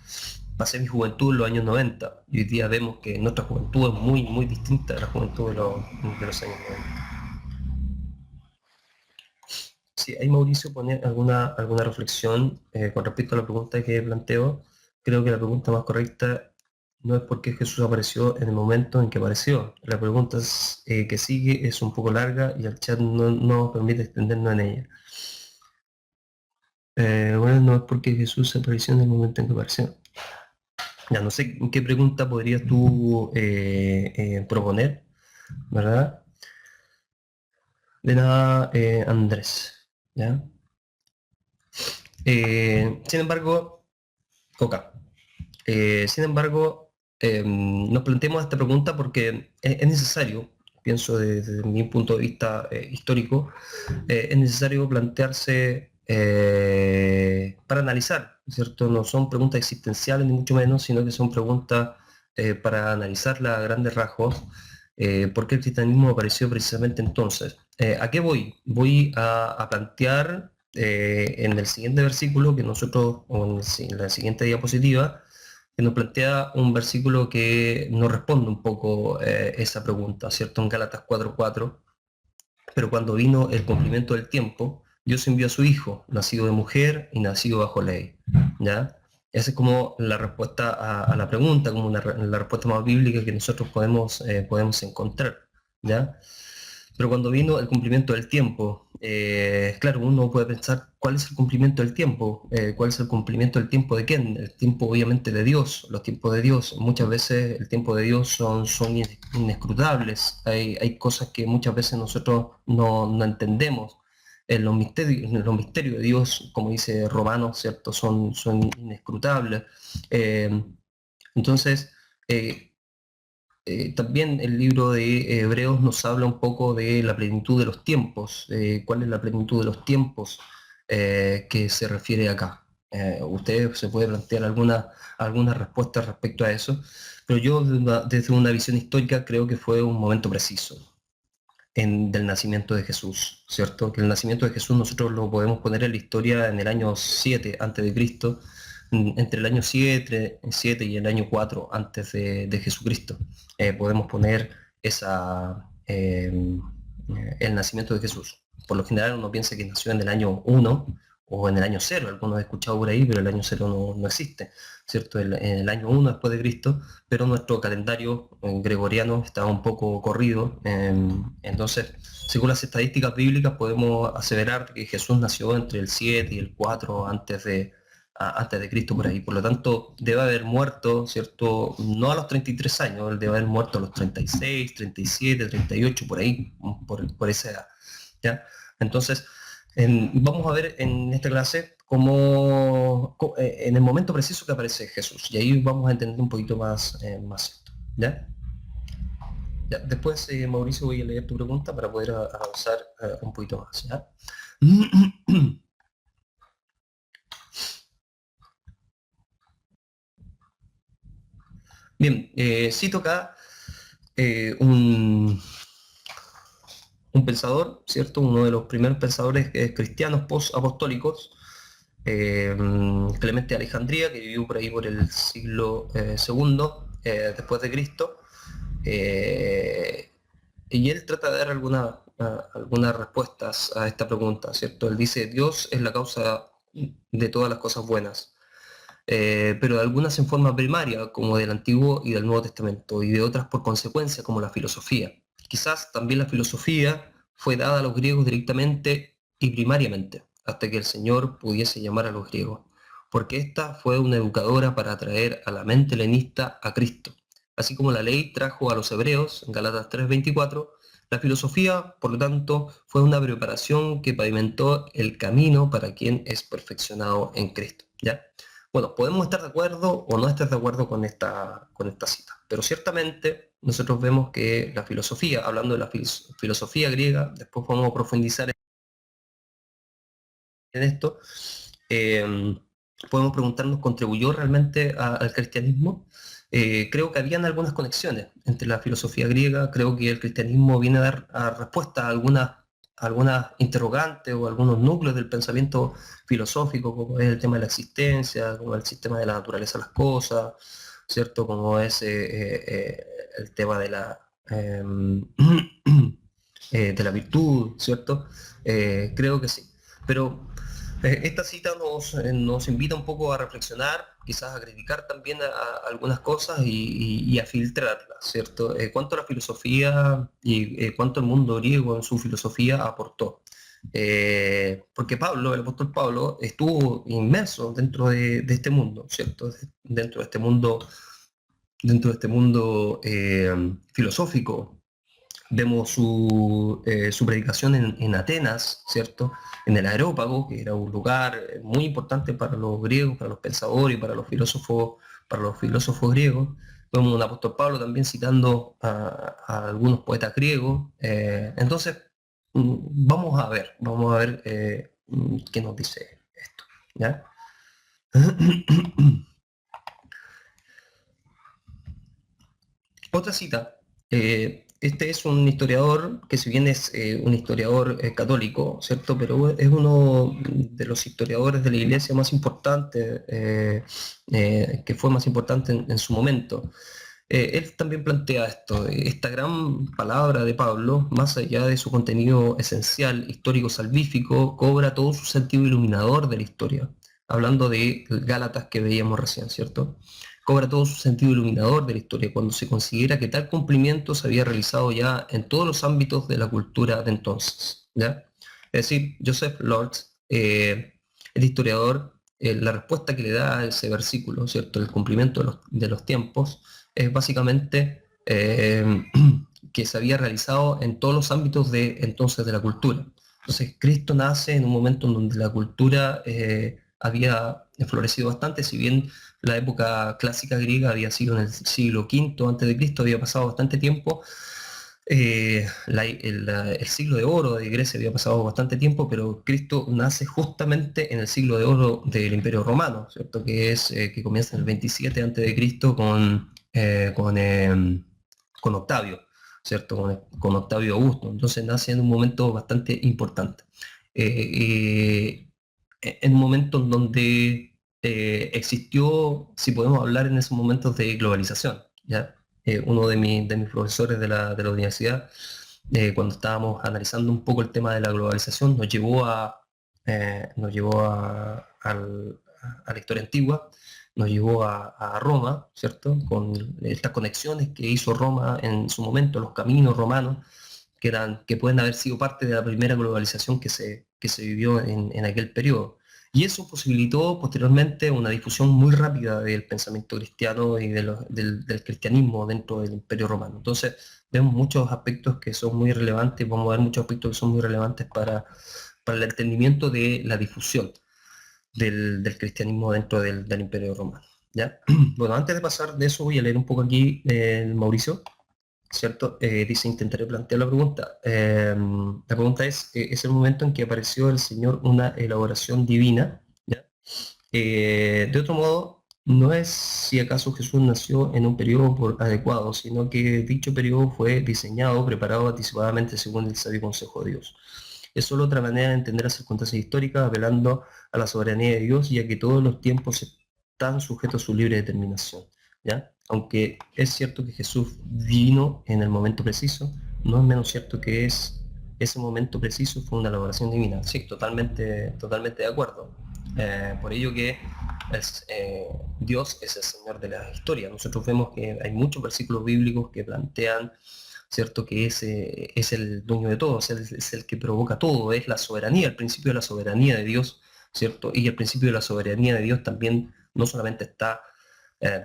pasé mi juventud en los años 90 y hoy día vemos que nuestra juventud es muy, muy distinta de la juventud de los años 90. Sí, ahí Mauricio pone alguna reflexión con respecto a la pregunta que planteo. Creo que la pregunta más correcta no es por qué Jesús apareció en el momento en que apareció. La pregunta que sigue es un poco larga y el chat no nos permite extendernos en ella. Bueno, no es porque Jesús apareció en el momento en que apareció. Ya no sé qué pregunta podrías tú proponer, ¿verdad? De nada, Andrés. ¿Ya? Sin embargo, Coca. Sin embargo, nos planteamos esta pregunta porque es necesario, pienso desde mi punto de vista histórico, es necesario plantearse para analizar, ¿cierto? No son preguntas existenciales ni mucho menos, sino que son preguntas para analizarla a grandes rasgos. ¿Por qué el cristianismo apareció precisamente entonces? ¿A qué voy? Voy a plantear en el siguiente versículo que nosotros, o en la siguiente diapositiva, que nos plantea un versículo que nos responde un poco esa pregunta, ¿cierto? En Gálatas 4:4, pero cuando vino el cumplimiento del tiempo, Dios envió a su Hijo, nacido de mujer y nacido bajo ley. ¿Ya? Esa es como la respuesta a la pregunta, como la respuesta más bíblica que nosotros podemos encontrar. ¿Ya? Pero cuando vino el cumplimiento del tiempo, claro, uno puede pensar cuál es el cumplimiento del tiempo, cuál es el cumplimiento del tiempo de quién, el tiempo obviamente de Dios, los tiempos de Dios. Muchas veces el tiempo de Dios son inescrutables, hay cosas que muchas veces nosotros no entendemos. En los misterios de Dios, como dice Romanos, ¿cierto? Son inescrutables. Eh, entonces, eh, también el libro de Hebreos nos habla un poco de la plenitud de los tiempos. ¿Cuál es la plenitud de los tiempos que se refiere acá? Usted se puede plantear alguna respuesta respecto a eso, pero yo desde una visión histórica creo que fue un momento preciso. del nacimiento de Jesús, ¿cierto? Que el nacimiento de Jesús nosotros lo podemos poner en la historia en el año 7 antes de Cristo, entre el año 7 y el año 4 antes de Jesucristo. Podemos poner el nacimiento de Jesús. Por lo general uno piensa que nació en el año 1 o en el año 0, algunos he escuchado por ahí, pero el año 0 no existe, ¿cierto? En el año 1 después de Cristo, pero nuestro calendario gregoriano está un poco corrido, entonces, según las estadísticas bíblicas, podemos aseverar que Jesús nació entre el 7 y el 4 antes de Cristo por ahí. Por lo tanto, debe haber muerto, ¿cierto? No a los 33 años, él debe haber muerto a los 36, 37, 38, por ahí, por esa edad, ¿ya? Entonces, vamos a ver en esta clase en el momento preciso que aparece Jesús, y ahí vamos a entender un poquito más esto, ¿ya? Ya, después, Mauricio, voy a leer tu pregunta para poder avanzar un poquito más, ¿ya? Bien, cito acá un pensador, ¿cierto? Uno de los primeros pensadores cristianos post-apostólicos, Clemente de Alejandría, que vivió por ahí por el siglo segundo después de Cristo, y él trata de dar algunas respuestas a esta pregunta, ¿cierto? Él dice, Dios es la causa de todas las cosas buenas, pero de algunas en forma primaria, como del Antiguo y del Nuevo Testamento, y de otras por consecuencia, como la filosofía. Quizás también la filosofía fue dada a los griegos directamente y primariamente, hasta que el Señor pudiese llamar a los griegos, porque ésta fue una educadora para atraer a la mente helenista a Cristo. Así como la ley trajo a los hebreos, en Galatas 3:24, la filosofía, por lo tanto, fue una preparación que pavimentó el camino para quien es perfeccionado en Cristo. ¿Ya? Bueno, podemos estar de acuerdo o no estar de acuerdo con esta cita, pero ciertamente nosotros vemos que la filosofía, hablando de la filosofía griega, después podemos profundizar en esto, eh, podemos preguntarnos, ¿contribuyó realmente al cristianismo? Creo que habían algunas conexiones entre la filosofía griega, creo que el cristianismo viene a dar respuesta a algunas interrogantes o algunos núcleos del pensamiento filosófico, como es el tema de la existencia, como el sistema de la naturaleza de las cosas, ¿cierto? Como es el tema de la virtud, ¿cierto? Creo que sí. Pero esta cita nos invita un poco a reflexionar, quizás a criticar también a algunas cosas y a filtrarlas, ¿cierto? Cuánto la filosofía y cuánto el mundo griego en su filosofía aportó. Porque Pablo, el apóstol Pablo, estuvo inmerso dentro de este mundo, ¿cierto? Dentro de este mundo filosófico. Vemos su predicación en Atenas, ¿cierto? En el Areópago, que era un lugar muy importante para los griegos, para los pensadores y para los filósofos griegos. Vemos un apóstol Pablo también citando a algunos poetas griegos. Entonces, vamos a ver qué nos dice esto, ¿ya? Otra cita. Este es un historiador que si bien es un historiador católico, ¿cierto? Pero es uno de los historiadores de la iglesia más importantes, que fue más importante en su momento. Él también plantea esto, esta gran palabra de Pablo, más allá de su contenido esencial, histórico, salvífico, cobra todo su sentido iluminador de la historia. Hablando de Gálatas que veíamos recién, ¿cierto? Cobra todo su sentido iluminador de la historia cuando se considera que tal cumplimiento se había realizado ya en todos los ámbitos de la cultura de entonces, ¿ya? Es decir, Joseph Lord, el historiador, la respuesta que le da a ese versículo, ¿cierto? El cumplimiento de los tiempos, es básicamente que se había realizado en todos los ámbitos de entonces de la cultura. Entonces, Cristo nace en un momento en donde la cultura había florecido bastante, si bien la época clásica griega había sido en el siglo V antes de Cristo, había pasado bastante tiempo. El siglo de oro de Grecia había pasado bastante tiempo, pero Cristo nace justamente en el siglo de oro del Imperio Romano, ¿cierto? Que comienza en el 27 antes de Cristo con Octavio. ¿cierto? Con Octavio Augusto. Entonces nace en un momento bastante importante. En un momento en donde existió, si podemos hablar en esos momentos de globalización, ¿ya? Uno de mis profesores de la universidad, cuando estábamos analizando un poco el tema de la globalización, nos llevó a la historia antigua, nos llevó a Roma, ¿cierto? Con estas conexiones que hizo Roma en su momento, los caminos romanos, que pueden haber sido parte de la primera globalización que se vivió en aquel periodo. Y eso posibilitó posteriormente una difusión muy rápida del pensamiento cristiano y del cristianismo dentro del Imperio Romano. Entonces, vemos muchos aspectos que son muy relevantes, vamos a ver muchos aspectos que son muy relevantes para el entendimiento de la difusión del cristianismo dentro del Imperio Romano. ¿Ya? Bueno, antes de pasar de eso, voy a leer un poco aquí Mauricio. ¿Cierto? Dice, intentaré plantear la pregunta. La pregunta es el momento en que apareció el Señor una elaboración divina, ¿ya? De otro modo, no es si acaso Jesús nació en un periodo adecuado, sino que dicho periodo fue diseñado, preparado anticipadamente según el sabio consejo de Dios. Es solo otra manera de entender las circunstancias históricas, apelando a la soberanía de Dios, ya que todos los tiempos están sujetos a su libre determinación. ¿Ya? Aunque es cierto que Jesús vino en el momento preciso, no es menos cierto que ese momento preciso fue una elaboración divina. Sí, totalmente de acuerdo. Por ello que Dios es el Señor de la historia. Nosotros vemos que hay muchos versículos bíblicos que plantean, ¿cierto? Que es el dueño de todo, es el que provoca todo, es la soberanía, el principio de la soberanía de Dios, ¿cierto? Y el principio de la soberanía de Dios también no solamente está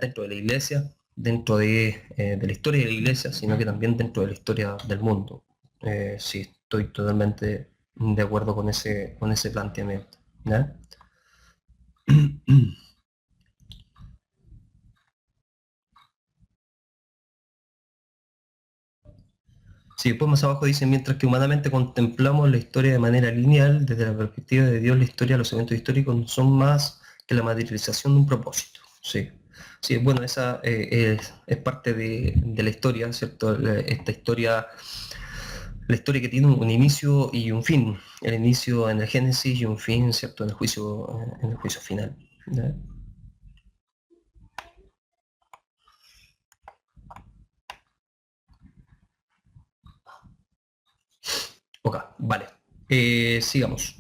dentro de la iglesia, dentro de la historia de la iglesia, sino que también dentro de la historia del mundo. Sí, estoy totalmente de acuerdo con ese planteamiento. ¿Ya? Sí, después más abajo dice, mientras que humanamente contemplamos la historia de manera lineal, desde la perspectiva de Dios, la historia, los eventos históricos no son más que la materialización de un propósito. Sí, sí, bueno, esa es parte de la historia, ¿cierto? Esta historia, la historia que tiene un inicio y un fin. El inicio en el Génesis y un fin, ¿cierto? En el juicio final. ¿Ya? Ok, vale. Sigamos.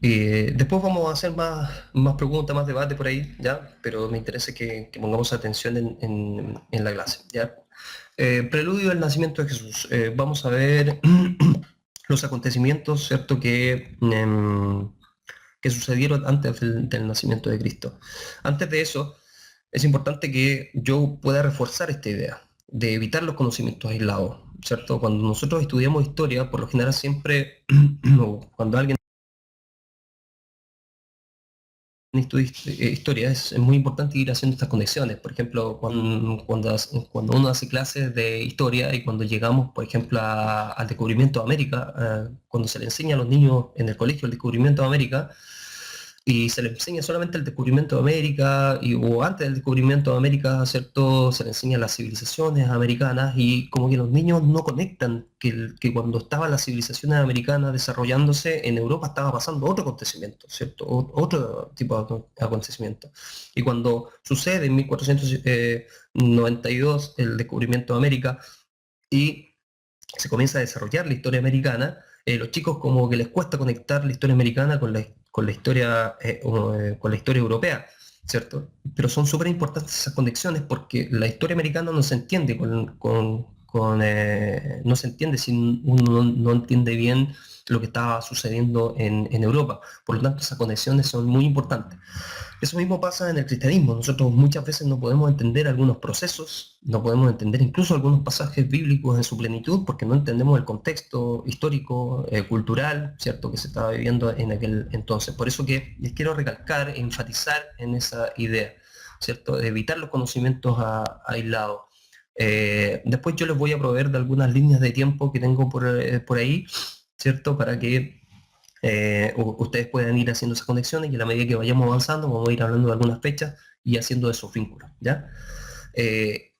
Después vamos a hacer más preguntas, más debate por ahí, ¿ya? Pero me interesa que pongamos atención en la clase, ¿ya? Preludio del nacimiento de Jesús. Vamos a ver los acontecimientos, ¿cierto? Que sucedieron antes del nacimiento de Cristo. Antes de eso, es importante que yo pueda reforzar esta idea de evitar los conocimientos aislados, ¿cierto? Cuando nosotros estudiamos historia, por lo general siempre, o cuando alguien estudia historia, es muy importante ir haciendo estas conexiones. Por ejemplo, cuando uno hace clases de historia y cuando llegamos, por ejemplo, al descubrimiento de América, cuando se le enseña a los niños en el colegio el descubrimiento de América, y se le enseña solamente el descubrimiento de América, o antes del descubrimiento de América, ¿cierto? Se le enseñan las civilizaciones americanas y como que los niños no conectan que cuando estaban las civilizaciones americanas desarrollándose, en Europa estaba pasando otro acontecimiento, ¿cierto? Otro tipo de acontecimiento. Y cuando sucede en 1492 el descubrimiento de América y se comienza a desarrollar la historia americana, los chicos como que les cuesta conectar la historia americana con la historia, con la historia europea, ¿cierto? Pero son súper importantes esas conexiones porque la historia americana no se entiende no se entiende si uno no entiende bien lo que estaba sucediendo en Europa. Por lo tanto, esas conexiones son muy importantes. Eso mismo pasa en el cristianismo. Nosotros muchas veces no podemos entender algunos procesos, no podemos entender incluso algunos pasajes bíblicos en su plenitud porque no entendemos el contexto histórico, cultural, ¿cierto?, que se estaba viviendo en aquel entonces. Por eso que les quiero recalcar, enfatizar en esa idea, ¿cierto?, de evitar los conocimientos aislados. Después yo les voy a proveer de algunas líneas de tiempo que tengo por ahí, ¿cierto?, para que ustedes pueden ir haciendo esas conexiones y a la medida que vayamos avanzando vamos a ir hablando de algunas fechas y haciendo esos vínculos, ¿ya? Eh,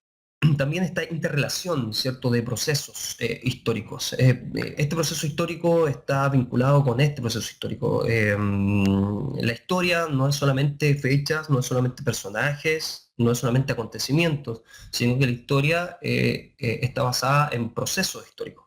también esta interrelación, ¿cierto?, de procesos históricos. Este proceso histórico está vinculado con este proceso histórico. La historia no es solamente fechas, no es solamente personajes, no es solamente acontecimientos, sino que la historia está basada en procesos históricos.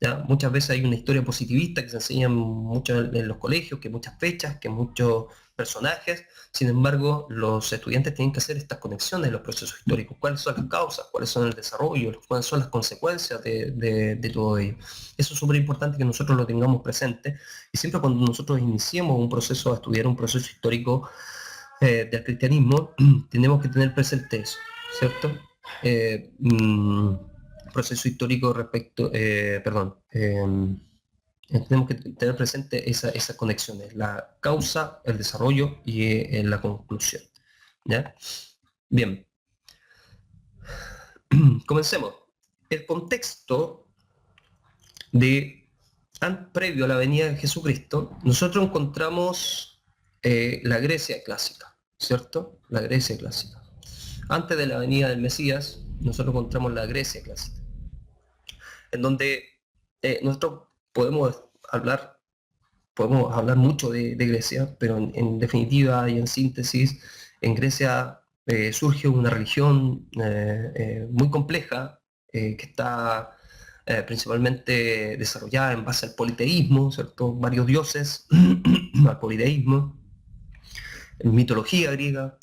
¿Ya? Muchas veces hay una historia positivista que se enseña mucho en los colegios, que muchas fechas, que muchos personajes. Sin embargo, los estudiantes tienen que hacer estas conexiones de los procesos históricos. ¿Cuáles son las causas? ¿Cuáles son el desarrollo? ¿Cuáles son las consecuencias de todo ello? Eso es súper importante que nosotros lo tengamos presente. Y siempre cuando nosotros iniciemos un proceso, a estudiar un proceso histórico del cristianismo, tenemos que tener presente eso, ¿cierto? Eh, mm, Proceso histórico respecto, perdón, tenemos que tener presente esas conexiones, la causa, el desarrollo y la conclusión. ¿Ya? Bien, comencemos. El contexto previo a la venida de Jesucristo, nosotros encontramos la Grecia clásica, ¿cierto? La Grecia clásica. Antes de la venida del Mesías, nosotros encontramos la Grecia clásica, en donde nosotros podemos hablar mucho de Grecia, pero en definitiva y en síntesis, en Grecia surge una religión muy compleja que está principalmente desarrollada en base al politeísmo, ¿cierto? Varios dioses, al politeísmo, en mitología griega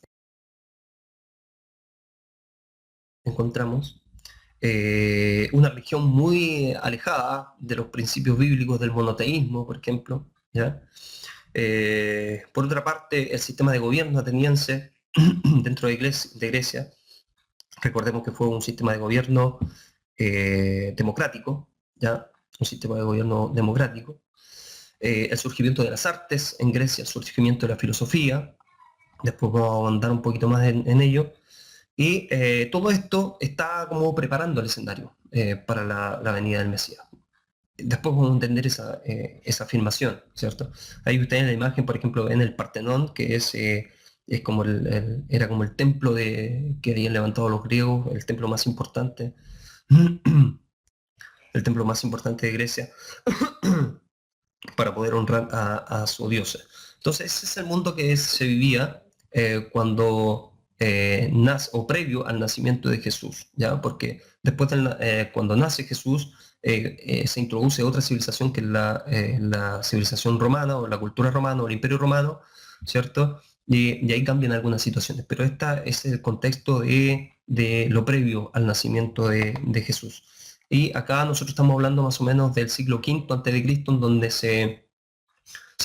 encontramos. Una religión muy alejada de los principios bíblicos del monoteísmo, por ejemplo. ¿Ya? Por otra parte, el sistema de gobierno ateniense dentro de Grecia, recordemos que fue un sistema de gobierno democrático, ¿ya? Un sistema de gobierno democrático. El surgimiento de las artes en Grecia, el surgimiento de la filosofía, después vamos a ahondar un poquito más en ello. Y todo esto está como preparando el escenario para la venida del Mesías. Después vamos a entender esa afirmación, ¿cierto? Ahí ustedes en la imagen, por ejemplo, ven el Partenón, que es como era como el templo que habían levantado los griegos, el templo más importante, el templo más importante de Grecia, para poder honrar a su diosa. Entonces, ese es el mundo que se vivía cuando nace, o previo al nacimiento de Jesús, ¿ya? Porque después, cuando nace Jesús, se introduce otra civilización que es la civilización romana, o la cultura romana, o el imperio romano, ¿cierto? Y ahí cambian algunas situaciones, pero este es el contexto de lo previo al nacimiento de Jesús. Y acá nosotros estamos hablando más o menos del siglo V antes de Cristo, en donde se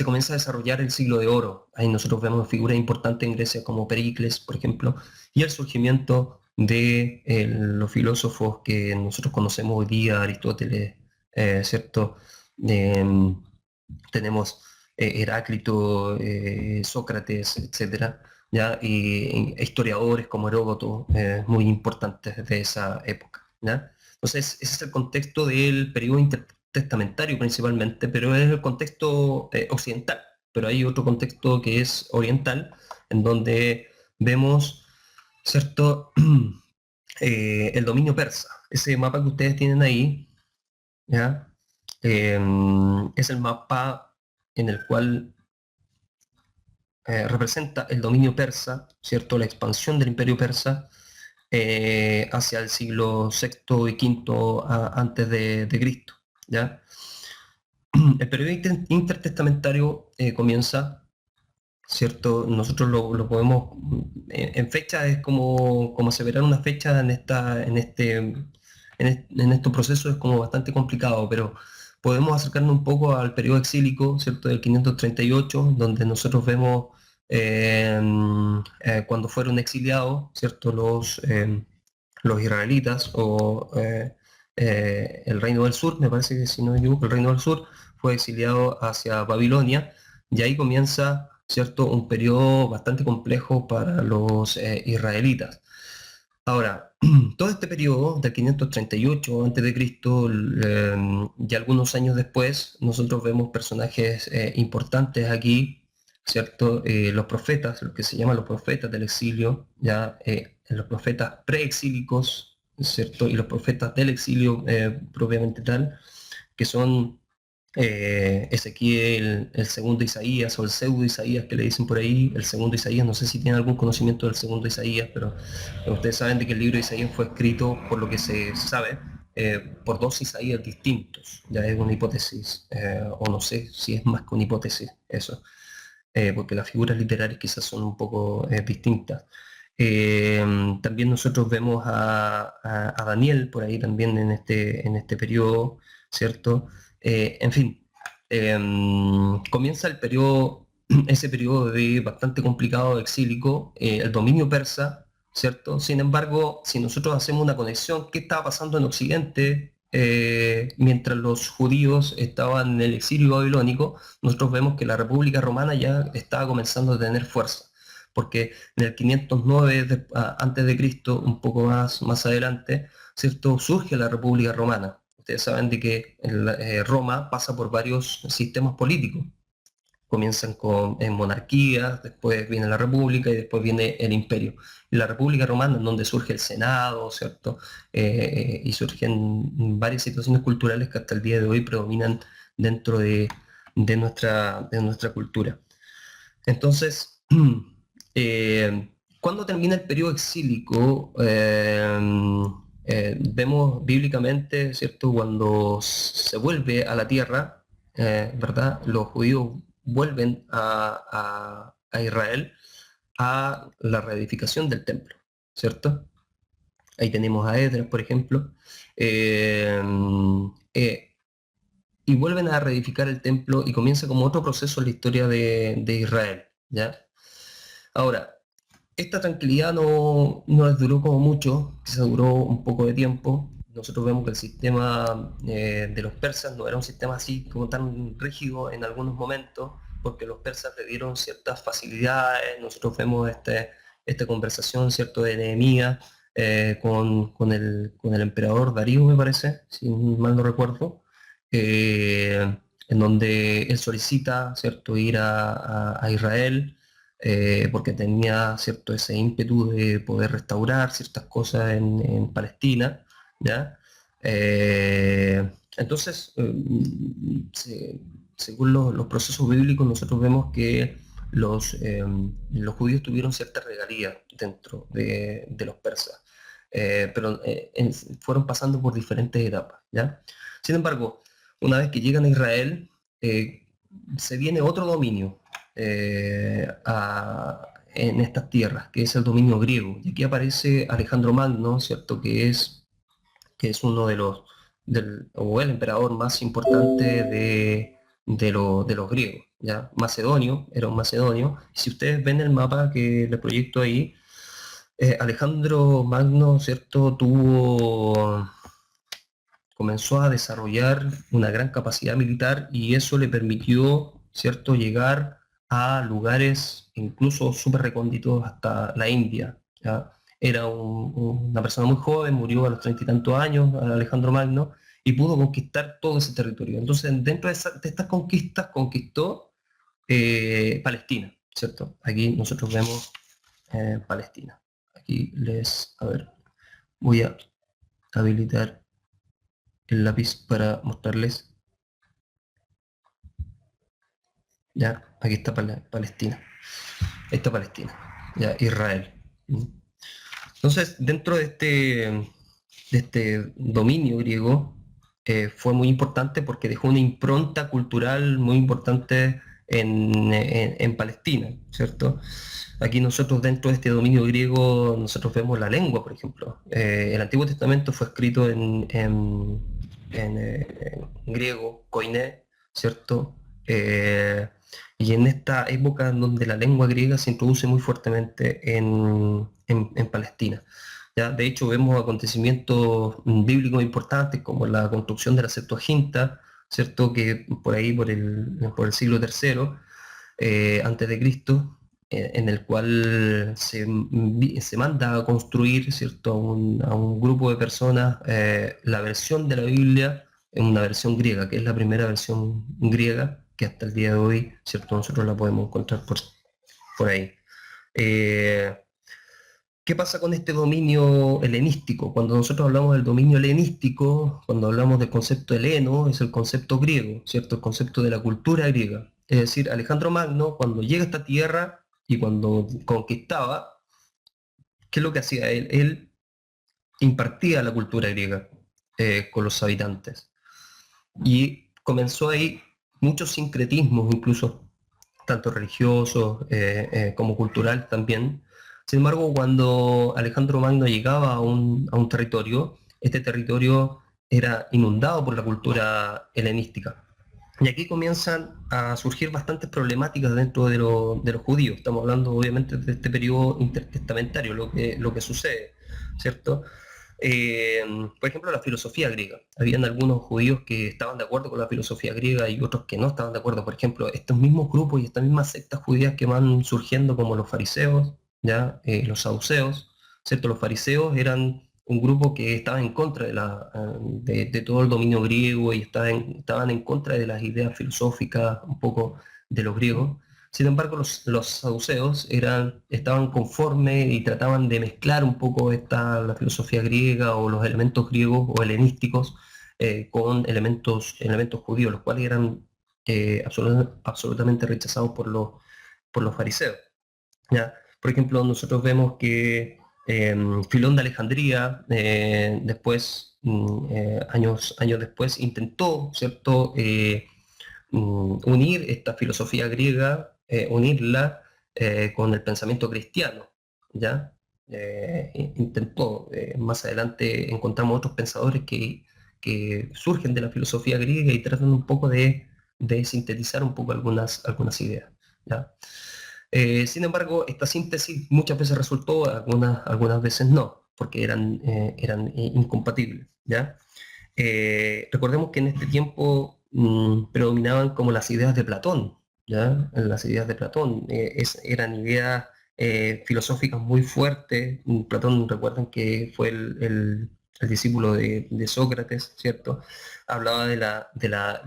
comienza a desarrollar el siglo de oro. Ahí nosotros vemos figuras importantes en Grecia como Pericles, por ejemplo, y el surgimiento de los filósofos que nosotros conocemos hoy día, Aristóteles, ¿cierto? Em, Tenemos Heráclito, Sócrates, etcétera, ¿ya? Y historiadores como Heródoto, muy importantes de esa época, ¿ya? Entonces, ese es el contexto del periodo intertestamentario principalmente, pero es el contexto occidental. Pero hay otro contexto que es oriental, en donde vemos, ¿cierto? El dominio persa. Ese mapa que ustedes tienen ahí, ¿ya? Es el mapa en el cual representa el dominio persa, ¿cierto? La expansión del imperio persa hacia el siglo VI y V antes de Cristo, ¿ya? El periodo intertestamentario comienza, ¿cierto? Nosotros lo podemos, en fecha es como aseverar una fecha en estos procesos es como bastante complicado, pero podemos acercarnos un poco al periodo exílico, ¿cierto? Del 538, donde nosotros vemos cuando fueron exiliados, ¿cierto? Los israelitas o el Reino del Sur, me parece que si no me equivoco, el Reino del Sur fue exiliado hacia Babilonia y ahí comienza, ¿cierto?, un periodo bastante complejo para los israelitas. Ahora, todo este periodo del 538 a.C. Y algunos años después, nosotros vemos personajes importantes aquí, ¿cierto? Los profetas, lo que se llaman los profetas del exilio, ya los profetas preexílicos, ¿cierto? Y los profetas del exilio propiamente tal, que son Ezequiel, el segundo Isaías o el pseudo Isaías que le dicen por ahí, el segundo Isaías, no sé si tienen algún conocimiento del segundo Isaías, pero ustedes saben de que el libro de Isaías fue escrito, por lo que se sabe, por dos Isaías distintos, ya es una hipótesis, o no sé si es más que una hipótesis eso, porque las figuras literarias quizás son un poco distintas. Eh, También nosotros vemos a Daniel por ahí también en este periodo, ¿cierto? En fin, comienza el periodo, ese periodo de bastante complicado, exílico, el dominio persa, ¿cierto? Sin embargo, si nosotros hacemos una conexión, ¿qué estaba pasando en Occidente mientras los judíos estaban en el exilio babilónico? Nosotros vemos que la República Romana ya estaba comenzando a tener fuerza, porque en el 509 antes de Cristo, un poco más adelante, ¿cierto? Surge la República Romana. Ustedes saben de que Roma pasa por varios sistemas políticos. Comienzan en monarquías, después viene la República y después viene el Imperio. Y la República Romana, en donde surge el Senado, ¿cierto? Y surgen varias situaciones culturales que hasta el día de hoy predominan dentro de nuestra cultura. Entonces, cuando termina el periodo exílico, vemos bíblicamente, ¿cierto? Cuando se vuelve a la tierra, ¿verdad? Los judíos vuelven a Israel a la reedificación del templo, ¿cierto? Ahí tenemos a Esdras, por ejemplo. Eh, eh, y vuelven a reedificar el templo y comienza como otro proceso en la historia de Israel, ¿ya? Ahora, esta tranquilidad no les duró como mucho, se duró un poco de tiempo. Nosotros vemos que el sistema de los persas no era un sistema así como tan rígido en algunos momentos, porque los persas le dieron ciertas facilidades. Nosotros vemos esta conversación, ¿cierto?, de Nehemías con el emperador Darío, me parece, si mal no recuerdo, en donde él solicita, ¿cierto?, ir a Israel porque tenía cierto ese ímpetu de poder restaurar ciertas cosas en Palestina, ¿ya? Entonces, según los procesos bíblicos, nosotros vemos que los judíos tuvieron cierta regalía dentro de los persas, pero fueron pasando por diferentes etapas, ¿ya? Sin embargo, una vez que llegan a Israel, se viene otro dominio, en estas tierras, que es el dominio griego. Y aquí aparece Alejandro Magno, ¿cierto? Que es uno o el emperador más importante de los griegos, ¿ya? Macedonio, era un macedonio. Y si ustedes ven el mapa que le proyecto ahí, Alejandro Magno, ¿cierto? Comenzó a desarrollar una gran capacidad militar y eso le permitió, ¿cierto?, llegar a lugares incluso súper recónditos hasta la India, ¿ya? Era una persona muy joven, murió a los 30 y tantos años, Alejandro Magno, y pudo conquistar todo ese territorio. Entonces, dentro de estas conquistas, conquistó Palestina, ¿cierto? Aquí nosotros vemos Palestina. Aquí a ver, voy a habilitar el lápiz para mostrarles. Ya, aquí está Palestina. Ahí está Palestina. Ya, Israel. Entonces, dentro de este dominio griego, fue muy importante porque dejó una impronta cultural muy importante en Palestina, ¿cierto? Aquí nosotros dentro de este dominio griego, nosotros vemos la lengua, por ejemplo. El Antiguo Testamento fue escrito en griego, koiné, ¿cierto? Y en esta época en donde la lengua griega se introduce muy fuertemente en Palestina. ¿Ya? De hecho, vemos acontecimientos bíblicos importantes como la construcción de la Septuaginta, ¿cierto? Que por ahí, por el siglo III antes de Cristo, en el cual se manda a construir, ¿cierto?, a un grupo de personas la versión de la Biblia en una versión griega, que es la primera versión griega que hasta el día de hoy, ¿cierto?, nosotros la podemos encontrar por ahí. Eh, ¿Qué pasa con este dominio helenístico? Cuando nosotros hablamos del dominio helenístico, cuando hablamos del concepto heleno, es el concepto griego, ¿cierto? El concepto de la cultura griega. Es decir, Alejandro Magno, cuando llega a esta tierra y cuando conquistaba, ¿qué es lo que hacía él? Él impartía la cultura griega con los habitantes. Y comenzó ahí muchos sincretismos, incluso tanto religiosos como culturales también. Sin embargo, cuando Alejandro Magno llegaba a un territorio, este territorio era inundado por la cultura helenística. Y aquí comienzan a surgir bastantes problemáticas dentro de los judíos. Estamos hablando obviamente de este periodo intertestamentario, lo que sucede, ¿cierto? Eh, por ejemplo, la filosofía griega. Habían algunos judíos que estaban de acuerdo con la filosofía griega y otros que no estaban de acuerdo. Por ejemplo, estos mismos grupos y estas mismas sectas judías que van surgiendo como los fariseos, ¿ya? Los saduceos, ¿cierto? Los fariseos eran un grupo que estaba en contra de todo el dominio griego y estaban en contra de las ideas filosóficas un poco de los griegos. Sin embargo, los saduceos estaban conformes y trataban de mezclar un poco la filosofía griega o los elementos griegos o helenísticos con elementos judíos, los cuales eran absolutamente rechazados por los fariseos. ¿Ya? Por ejemplo, nosotros vemos que Filón de Alejandría, después, años después, intentó, ¿cierto? Unir esta filosofía griega, unirla con el pensamiento cristiano, ¿ya? Intentó, más adelante encontramos otros pensadores que surgen de la filosofía griega y tratan un poco de sintetizar un poco algunas ideas, ¿ya? Sin embargo, esta síntesis muchas veces resultó, algunas veces no, porque eran incompatibles, ¿ya? Recordemos que en este tiempo predominaban como las ideas de Platón, ¿ya? Las ideas de Platón eran ideas filosóficas muy fuertes. Platón, recuerden que fue el discípulo de Sócrates, ¿cierto? Hablaba de la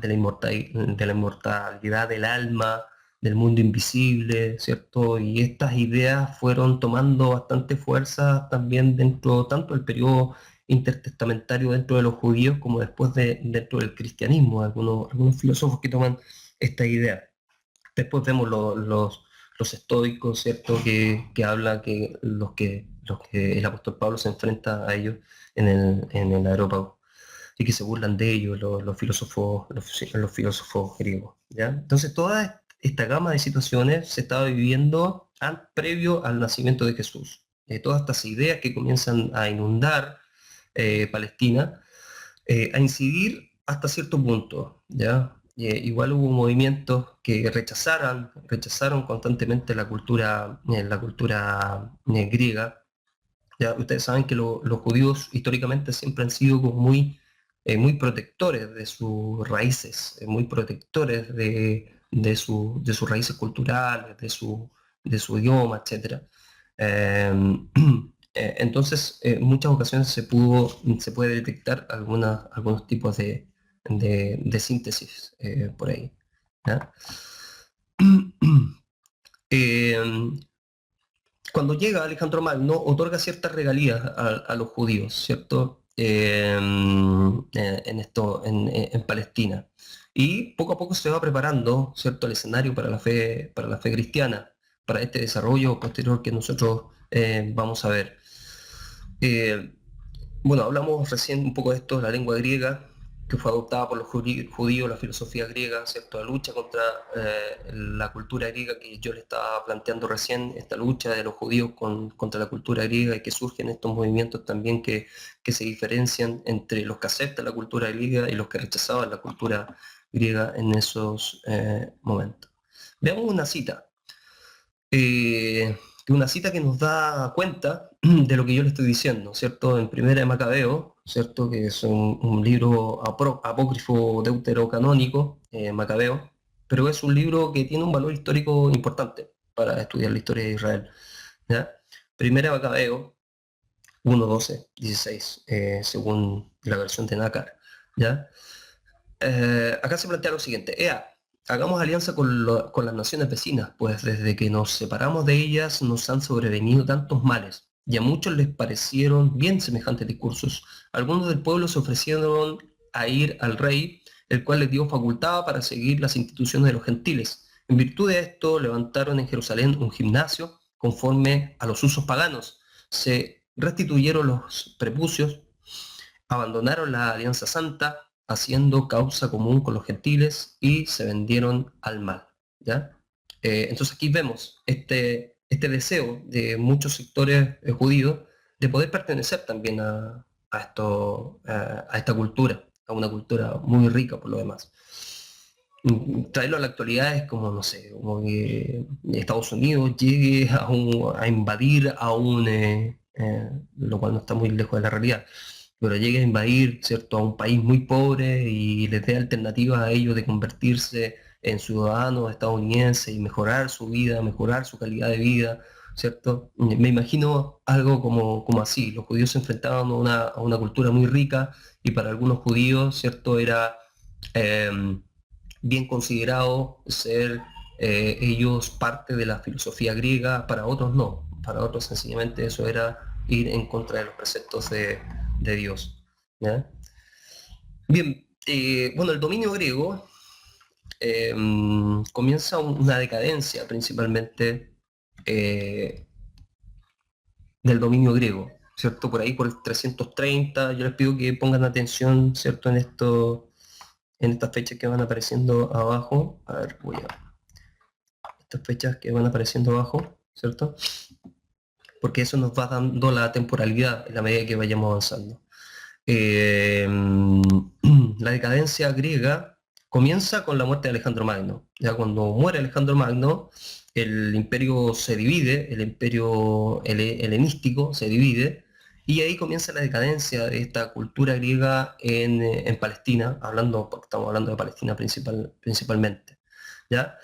inmortalidad del alma, del mundo invisible, ¿cierto? Y estas ideas fueron tomando bastante fuerza también tanto del periodo intertestamentario dentro de los judíos como después dentro del cristianismo, algunos filósofos que toman esta idea. Después vemos los estoicos, ¿cierto? Que habla que los que el apóstol Pablo se enfrenta a ellos en el Areópago y que se burlan de ellos, los filósofos griegos, ¿ya? Entonces toda esta gama de situaciones se estaba viviendo previo al nacimiento de Jesús. Todas estas ideas que comienzan a inundar Palestina, a incidir hasta cierto punto, ¿ya? Igual hubo movimientos que rechazaron constantemente la cultura griega. Ya ustedes saben que los judíos históricamente siempre han sido como muy protectores de sus raíces, muy protectores de sus raíces culturales, de su idioma, etcétera. Entonces, en muchas ocasiones se puede detectar algunos tipos de síntesis por ahí, ¿ya? Em, Cuando llega Alejandro Magno, otorga ciertas regalías a los judíos, ¿cierto? En Palestina. Y poco a poco se va preparando, ¿cierto?, el escenario para la fe cristiana, para este desarrollo posterior que nosotros vamos a ver. Eh, bueno, hablamos recién un poco de esto, la lengua griega, que fue adoptada por los judíos, la filosofía griega, ¿cierto? La lucha contra la cultura griega que yo le estaba planteando recién, esta lucha de los judíos contra la cultura griega y que surgen estos movimientos también que se diferencian entre los que aceptan la cultura griega y los que rechazaban la cultura griega en esos momentos. Veamos eh, una cita que nos da cuenta de lo que yo le estoy diciendo, ¿cierto? En Primera de Macabeo, ¿cierto? Que es un libro apócrifo deuterocanónico, Macabeo, pero es un libro que tiene un valor histórico importante para estudiar la historia de Israel, ¿ya? Primera de Macabeo 1:12-16, según la versión de Nácar, ¿ya? Acá se plantea lo siguiente: hagamos alianza con las naciones vecinas, pues desde que nos separamos de ellas nos han sobrevenido tantos males. y a muchos les parecieron bien semejantes discursos. Algunos del pueblo se ofrecieron a ir al rey, el cual les dio facultad para seguir las instituciones de los gentiles. En virtud de esto, levantaron en Jerusalén un gimnasio conforme a los usos paganos. Se restituyeron los prepucios, abandonaron la alianza santa, haciendo causa común con los gentiles y se vendieron al mal. ¿Ya? Entonces aquí vemos este deseo de muchos sectores judíos de poder pertenecer también a esta cultura, a una cultura muy rica por lo demás. Traerlo a la actualidad es como, no sé, como que Estados Unidos llegue a invadir lo cual no está muy lejos de la realidad, pero llegue a invadir, ¿cierto?, a un país muy pobre y les dé alternativas a ellos de convertirse en ciudadanos estadounidenses y mejorar su vida, mejorar su calidad de vida, ¿cierto? Me imagino algo como así. Los judíos se enfrentaban a una cultura muy rica y para algunos judíos, ¿cierto?, era bien considerado ser ellos parte de la filosofía griega, para otros no, para otros sencillamente eso era ir en contra de los preceptos de Dios. ¿Ya? Bien, bueno, el dominio griego comienza una decadencia principalmente del dominio griego, ¿cierto? Por ahí por el 330, yo les pido que pongan atención, ¿cierto? En estas fechas que van apareciendo abajo. A ver, estas fechas que van apareciendo abajo, ¿cierto? Porque eso nos va dando la temporalidad en la medida que vayamos avanzando. La decadencia griega comienza con la muerte de Alejandro Magno. Ya cuando muere Alejandro Magno, el imperio se divide, el imperio helenístico se divide, y ahí comienza la decadencia de esta cultura griega en Palestina, porque estamos hablando de Palestina principalmente. ¿Ya?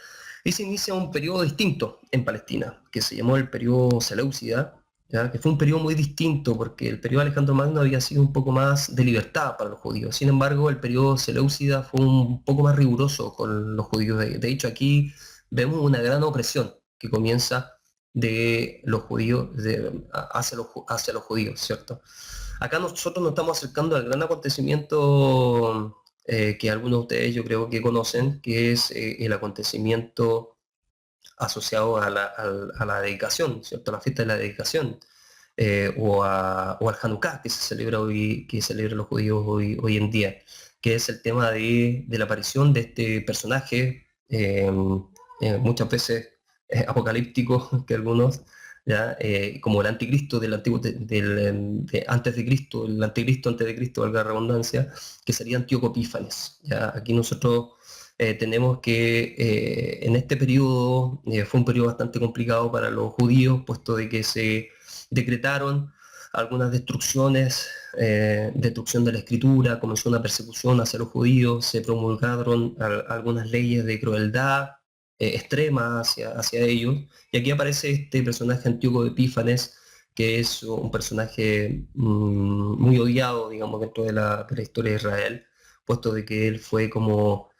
Y se inicia un periodo distinto en Palestina, que se llamó el periodo Seleucida, ¿ya? Que fue un periodo muy distinto, porque el periodo de Alejandro Magno había sido un poco más de libertad para los judíos. Sin embargo, el periodo Seleucida fue un poco más riguroso con los judíos. De hecho, aquí vemos una gran opresión que comienza de los judíos hacia los judíos, ¿cierto? Acá nosotros nos estamos acercando al gran acontecimiento que algunos de ustedes yo creo que conocen, que es el acontecimiento asociado a la dedicación, ¿cierto? A la fiesta de la dedicación, o al Hanukkah que se celebra hoy, que celebran los judíos hoy en día, que es el tema de la aparición de este personaje, muchas veces apocalíptico, que algunos, ¿ya? Como el anticristo del antiguo, antes de Cristo, el anticristo antes de Cristo, valga la redundancia, que sería Antíoco Epífanes. ¿Ya? Aquí nosotros tenemos que en este periodo fue un periodo bastante complicado para los judíos, puesto de que se decretaron algunas destrucciones, destrucción de la escritura, comenzó una persecución hacia los judíos, se promulgaron algunas leyes de crueldad extrema hacia ellos, y aquí aparece este personaje Antíoco de Epífanes, que es un personaje muy odiado, digamos, dentro de la historia de Israel, puesto de que él fue como,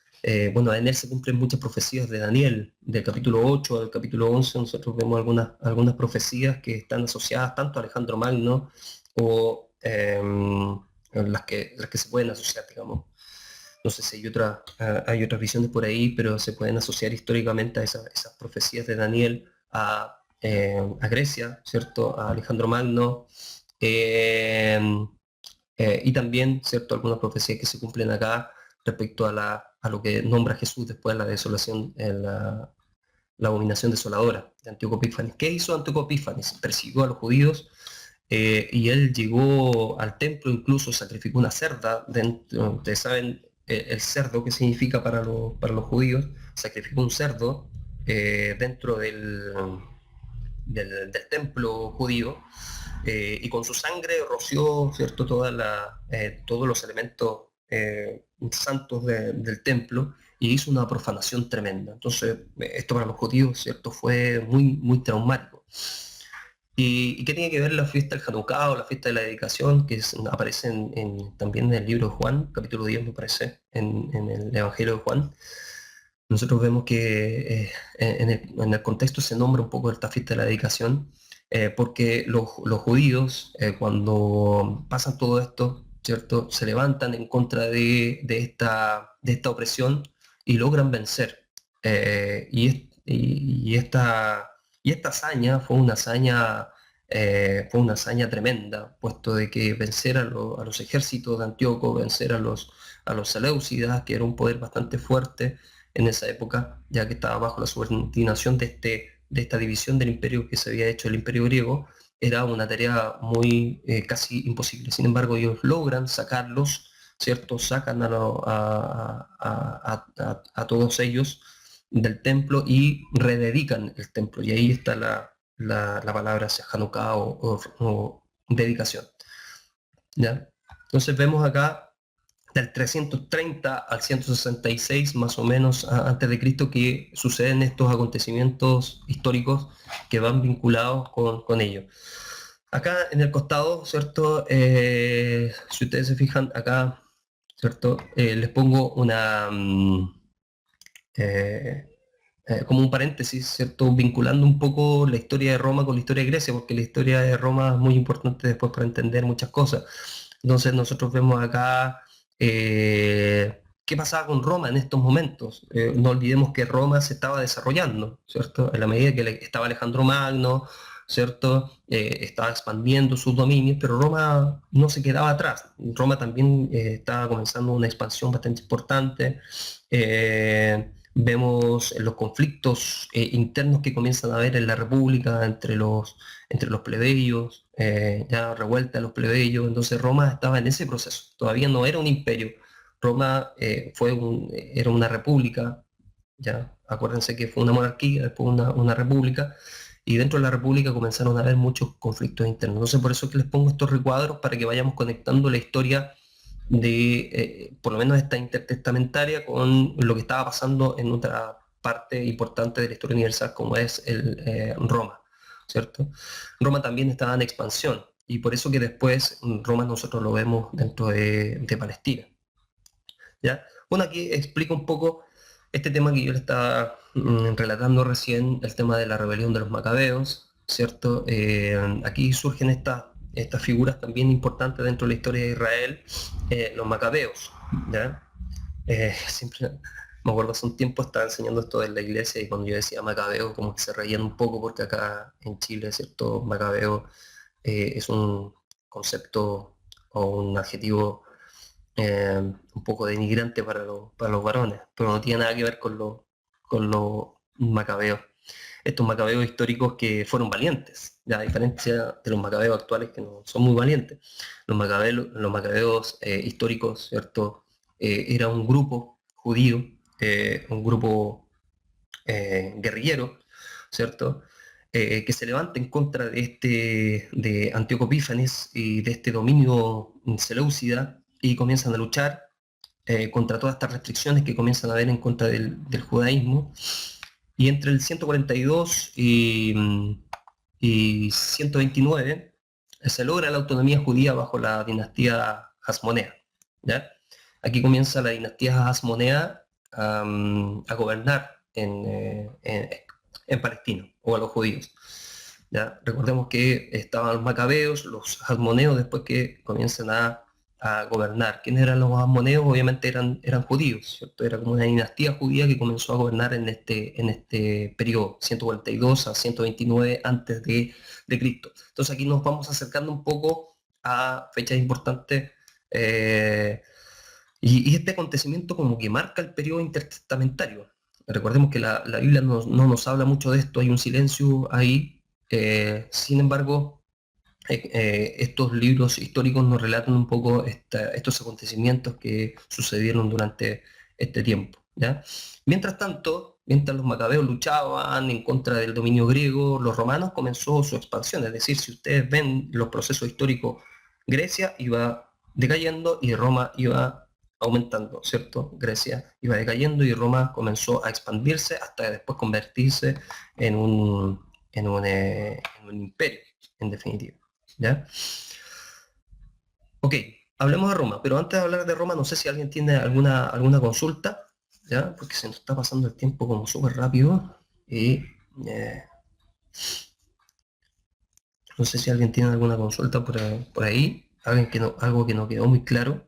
bueno, en él se cumplen muchas profecías de Daniel, del capítulo 8 al capítulo 11, nosotros vemos algunas profecías que están asociadas tanto a Alejandro Magno, o las que se pueden asociar, digamos. No sé si hay otras visiones por ahí, pero se pueden asociar históricamente a esas profecías de Daniel a Grecia, ¿cierto? A Alejandro Magno, eh, y también, ¿cierto?, algunas profecías que se cumplen acá respecto a lo que nombra Jesús después de la desolación, la abominación desoladora de Antíoco Epífanes. ¿Qué hizo Antíoco Epífanes? Persiguió a los judíos, y él llegó al templo, incluso sacrificó una cerda. Ustedes saben el cerdo que significa para los judíos. Sacrificó un cerdo dentro del templo judío, y con su sangre roció, ¿cierto?, todos los elementos santos del templo, y hizo una profanación tremenda. Entonces, esto para los judíos, ¿cierto?, fue muy, muy traumático. ¿Y qué tiene que ver la fiesta del Hanukkah o la fiesta de la dedicación, que aparece también en el libro de Juan, capítulo 10 me parece, en el Evangelio de Juan? Nosotros vemos que en el contexto se nombra un poco esta fiesta de la dedicación, porque los judíos, cuando pasan todo esto, ¿cierto? Se levantan en contra de esta opresión y logran vencer. Y esta hazaña fue una hazaña tremenda, puesto de que vencer a los ejércitos de Antíoco, vencer a los seleucidas, que era un poder bastante fuerte en esa época, ya que estaba bajo la subordinación de esta división del imperio que se había hecho el imperio griego, era una tarea muy casi imposible. Sin embargo, ellos logran sacarlos, ¿cierto? Sacan a todos ellos del templo y rededican el templo. Y ahí está la palabra Hanukkah o dedicación. ¿Ya? Entonces vemos acá del 330 al 166 más o menos antes de Cristo que suceden estos acontecimientos históricos que van vinculados con ello. Acá en el costado, ¿cierto? Si ustedes se fijan acá, ¿cierto? Les pongo eh, como un paréntesis, ¿cierto? Vinculando un poco la historia de Roma con la historia de Grecia, porque la historia de Roma es muy importante después para entender muchas cosas. Entonces nosotros vemos acá qué pasaba con Roma en estos momentos. No olvidemos que Roma se estaba desarrollando, ¿cierto? En la medida que estaba Alejandro Magno, ¿cierto? Estaba expandiendo sus dominios, pero Roma no se quedaba atrás. Roma también estaba comenzando una expansión bastante importante. Vemos los conflictos internos que comienzan a haber en la República entre los plebeyos, ya revuelta de los plebeyos. Entonces Roma estaba en ese proceso, todavía no era un imperio. Roma era una república, ya acuérdense que fue una monarquía, después una república, y dentro de la república comenzaron a haber muchos conflictos internos. Entonces por eso es que les pongo estos recuadros para que vayamos conectando la historia por lo menos esta intertestamentaria con lo que estaba pasando en otra parte importante de la historia universal como es Roma, ¿cierto? Roma también estaba en expansión y por eso que después Roma nosotros lo vemos dentro de Palestina, ¿ya? Bueno, aquí explico un poco este tema que yo le estaba relatando recién, el tema de la rebelión de los macabeos, ¿cierto? Aquí surgen estas figuras también importantes dentro de la historia de Israel, los macabeos, ¿ya? Siempre me acuerdo hace un tiempo estaba enseñando esto en la iglesia y cuando yo decía macabeo como que se reían un poco porque acá en Chile, ¿cierto? Macabeo es un concepto o un adjetivo un poco denigrante para los varones, pero no tiene nada que ver con los macabeos. Estos macabeos históricos que fueron valientes, ya, a diferencia de los macabeos actuales que no son muy valientes. Los macabeos históricos, ¿cierto? Era un grupo judío, un grupo guerrillero, ¿cierto? Que se levanta en contra de Antíoco Epífanes y de este dominio seleucida y comienzan a luchar contra todas estas restricciones que comienzan a haber en contra del judaísmo. Y entre el 142 y 129 se logra la autonomía judía bajo la dinastía Hasmonea, ¿ya? Aquí comienza la dinastía Hasmonea a gobernar en Palestina, o a los judíos. ¿Ya? Recordemos que estaban los macabeos, los hasmoneos, después que comienzan a gobernar. ¿Quiénes eran los hasmoneos? Obviamente eran judíos, ¿cierto? Era como una dinastía judía que comenzó a gobernar en este periodo, 142 a 129 antes de Cristo. Entonces aquí nos vamos acercando un poco a fechas importantes y este acontecimiento como que marca el periodo intertestamentario. Recordemos que la Biblia no nos habla mucho de esto, hay un silencio ahí. Sin embargo, estos libros históricos nos relatan un poco estos acontecimientos que sucedieron durante este tiempo, ¿ya? Mientras tanto, mientras los macabeos luchaban en contra del dominio griego, los romanos comenzó su expansión. Es decir, si ustedes ven los procesos históricos, Grecia iba decayendo y Roma iba aumentando, ¿cierto? Grecia iba decayendo y Roma comenzó a expandirse hasta después convertirse en un imperio, en definitiva. ¿Ya? Ok, hablemos de Roma, pero antes de hablar de Roma, no sé si alguien tiene alguna consulta, ¿ya? Porque se nos está pasando el tiempo como súper rápido y No sé si alguien tiene alguna consulta por ahí, algo que no quedó muy claro.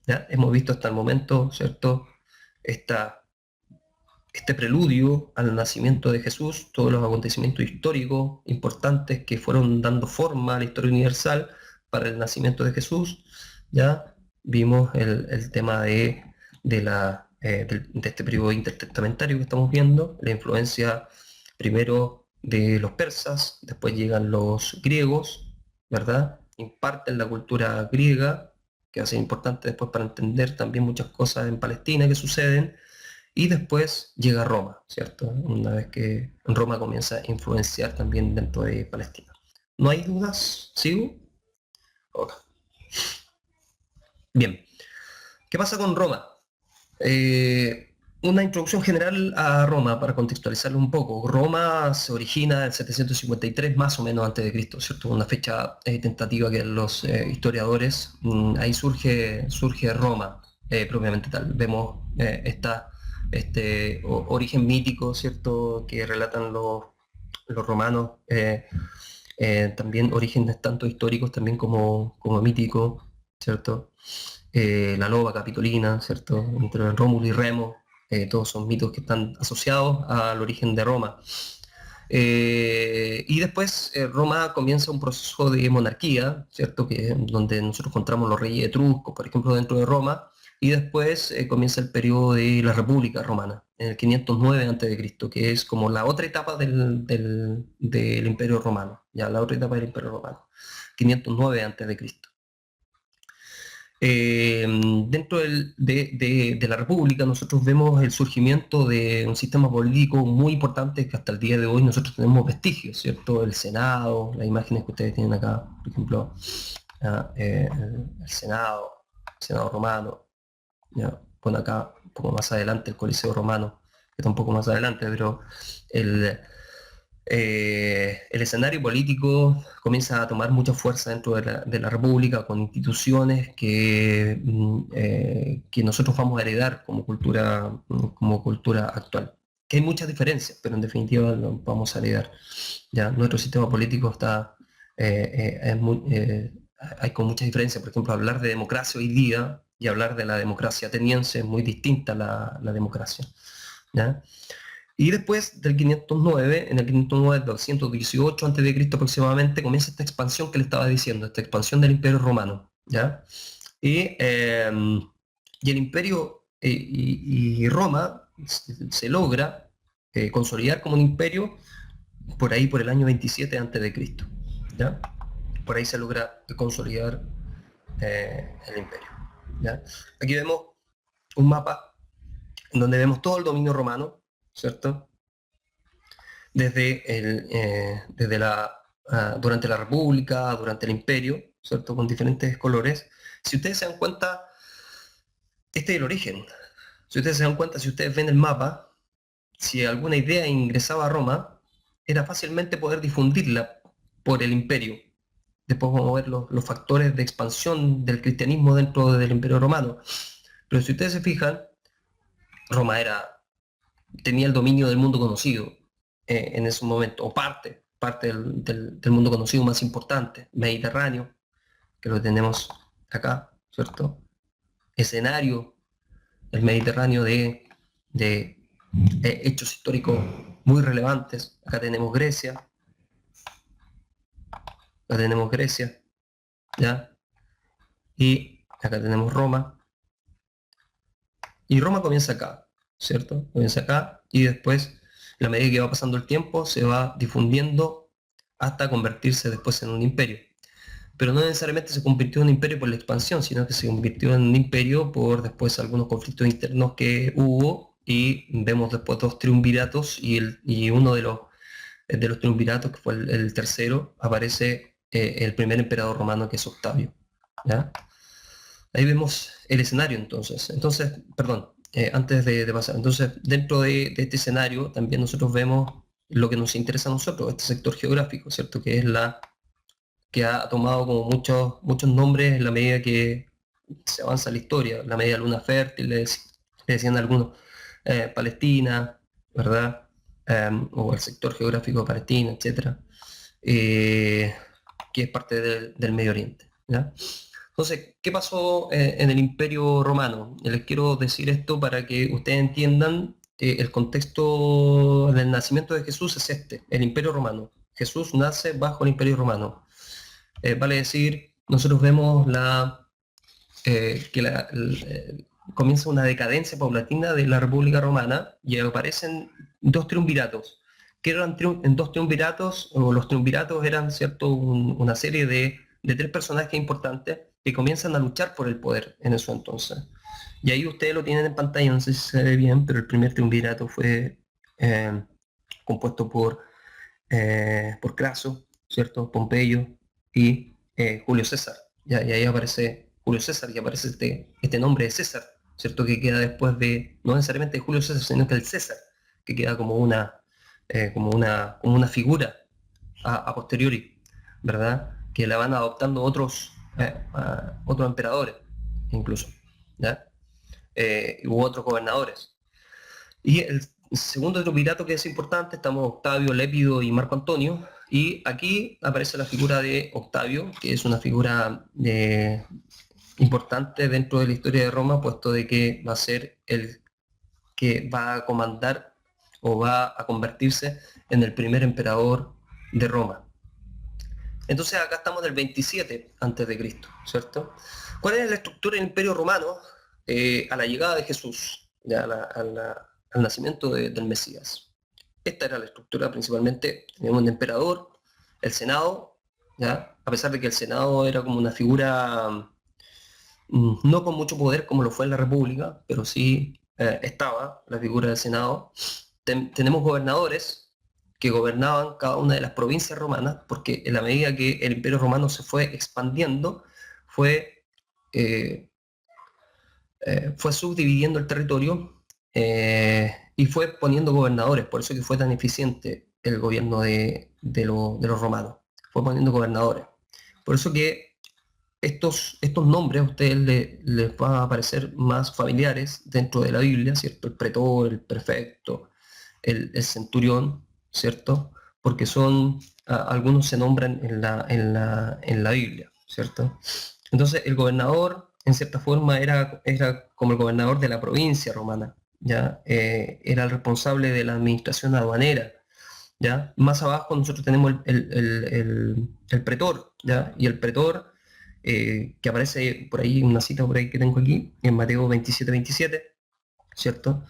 ¿Ya? Hemos visto hasta el momento, ¿cierto? Esta, este preludio al nacimiento de Jesús, todos los acontecimientos históricos importantes que fueron dando forma a la historia universal para el nacimiento de Jesús. Ya vimos el tema de este periodo intertestamentario que estamos viendo, la influencia primero de los persas, después llegan los griegos, ¿verdad? Imparten la cultura griega, que va a ser importante después para entender también muchas cosas en Palestina que suceden, y después llega Roma, ¿cierto? Una vez que Roma comienza a influenciar también dentro de Palestina. ¿No hay dudas? ¿Sigo? Ok. Bien. ¿Qué pasa con Roma? Una introducción general a Roma para contextualizarlo un poco. Roma se origina en 753 más o menos antes de Cristo, ¿cierto? Una fecha tentativa que los historiadores, ahí surge Roma propiamente tal. Vemos origen mítico, ¿cierto? Que relatan los romanos, también orígenes tanto históricos también como míticos, ¿cierto? La loba capitolina, ¿cierto? Entre Rómulo y Remo, todos son mitos que están asociados al origen de Roma. Y después Roma comienza un proceso de monarquía, ¿cierto? Donde nosotros encontramos los reyes etruscos, por ejemplo, dentro de Roma, y después comienza el periodo de la República Romana, en el 509 a.C., que es como la otra etapa del Imperio Romano, ya la otra etapa del Imperio Romano, 509 a.C. Dentro de la República ejemplo, vemos el surgimiento de un sistema político muy importante que hasta el día de hoy nosotros tenemos vestigios, ¿cierto? El Senado, las imágenes que ustedes tienen acá, por ejemplo, el Senado romano, ya, pon acá un poco más adelante el Coliseo romano, que está un poco más adelante, pero el, el escenario político comienza a tomar mucha fuerza dentro de la República con instituciones que nosotros vamos a heredar como cultura actual. Que hay muchas diferencias, pero en definitiva lo vamos a heredar. Ya, nuestro sistema político está, hay con muchas diferencias. Por ejemplo, hablar de democracia hoy día y hablar de la democracia ateniense es muy distinta a la democracia. ¿Ya? Y después del 509, en el 509, 218 a.C. aproximadamente, comienza esta expansión que le estaba diciendo, esta expansión del Imperio Romano, ¿ya? Y el Imperio y Roma se logra consolidar como un imperio por ahí por el año 27 a.C., ¿ya? Por ahí se logra consolidar el imperio, ¿ya? Aquí vemos un mapa en donde vemos todo el dominio romano, ¿cierto? Durante la República, durante el Imperio, ¿cierto? Con diferentes colores. Si ustedes se dan cuenta, este es el origen. Si ustedes se dan cuenta, si ustedes ven el mapa, si alguna idea ingresaba a Roma, era fácilmente poder difundirla por el Imperio. Después vamos a ver los factores de expansión del cristianismo dentro del Imperio Romano. Pero si ustedes se fijan, Roma tenía el dominio del mundo conocido en ese momento, o parte del mundo conocido más importante, Mediterráneo, que lo tenemos acá, ¿cierto? Escenario, el Mediterráneo de hechos históricos muy relevantes. Acá tenemos Grecia, ¿ya? Y acá tenemos Roma. Y Roma comienza acá, ¿cierto? Comienza acá y después, a medida que va pasando el tiempo, se va difundiendo hasta convertirse después en un imperio. Pero no necesariamente se convirtió en un imperio por la expansión, sino que se convirtió en un imperio por después algunos conflictos internos que hubo y vemos después dos triunviratos y uno de los triunviratos, que fue el tercero, aparece el primer emperador romano que es Octavio. ¿Ya? Ahí vemos el escenario entonces. Perdón, antes de pasar. Entonces, dentro de este escenario también nosotros vemos lo que nos interesa a nosotros, este sector geográfico, ¿cierto? Que es que ha tomado como muchos nombres en la medida que se avanza la historia, la media luna fértil, le decían algunos, Palestina, ¿verdad? O el sector geográfico de Palestina, etcétera. que es parte del Medio Oriente, ¿ya? Entonces, ¿qué pasó en el Imperio Romano? Les quiero decir esto para que ustedes entiendan el contexto del nacimiento de Jesús es este, el Imperio Romano. Jesús nace bajo el Imperio Romano. Vale decir, nosotros vemos comienza una decadencia paulatina de la República Romana y aparecen dos triunviratos. Que eran en dos triunviratos, o los triunviratos eran, ¿cierto?, una serie de tres personajes importantes que comienzan a luchar por el poder en eso entonces. Y ahí ustedes lo tienen en pantalla, no sé si se ve bien, pero el primer triunvirato fue compuesto por Craso, ¿cierto?, Pompeyo y Julio César. ¿Ya? Y ahí aparece Julio César y aparece este nombre de César, ¿cierto?, que queda después de, no necesariamente de Julio César, sino que el César, que queda como una figura a posteriori, ¿verdad? Que la van adoptando otros emperadores, incluso, ¿ya? U otros gobernadores. Y el segundo triunvirato que es importante, estamos Octavio, Lépido y Marco Antonio, y aquí aparece la figura de Octavio, que es una figura importante dentro de la historia de Roma, puesto de que va a ser el que va a comandar o va a convertirse en el primer emperador de Roma. Entonces acá estamos del 27 antes de Cristo, ¿cierto? ¿Cuál es la estructura del Imperio Romano a la llegada de Jesús, ya, al nacimiento del Mesías? Esta era la estructura principalmente. Teníamos un emperador, el Senado, ¿ya? A pesar de que el Senado era como una figura no con mucho poder como lo fue en la República, pero sí estaba la figura del Senado. Tenemos gobernadores que gobernaban cada una de las provincias romanas, porque en la medida que el Imperio Romano se fue expandiendo, fue, eh, fue subdividiendo el territorio y fue poniendo gobernadores. Por eso que fue tan eficiente el gobierno de los romanos. Fue poniendo gobernadores. Por eso que estos nombres a ustedes les van a parecer más familiares dentro de la Biblia, ¿cierto? El pretor, el prefecto, el centurión, ¿cierto? Porque algunos se nombran en la Biblia, ¿cierto? Entonces el gobernador, en cierta forma, era como el gobernador de la provincia romana, ¿ya? Era el responsable de la administración aduanera, ¿ya? Más abajo nosotros tenemos el pretor, ¿ya? Y el pretor, que aparece por ahí, una cita por ahí que tengo aquí, en Mateo 27:27, ¿cierto?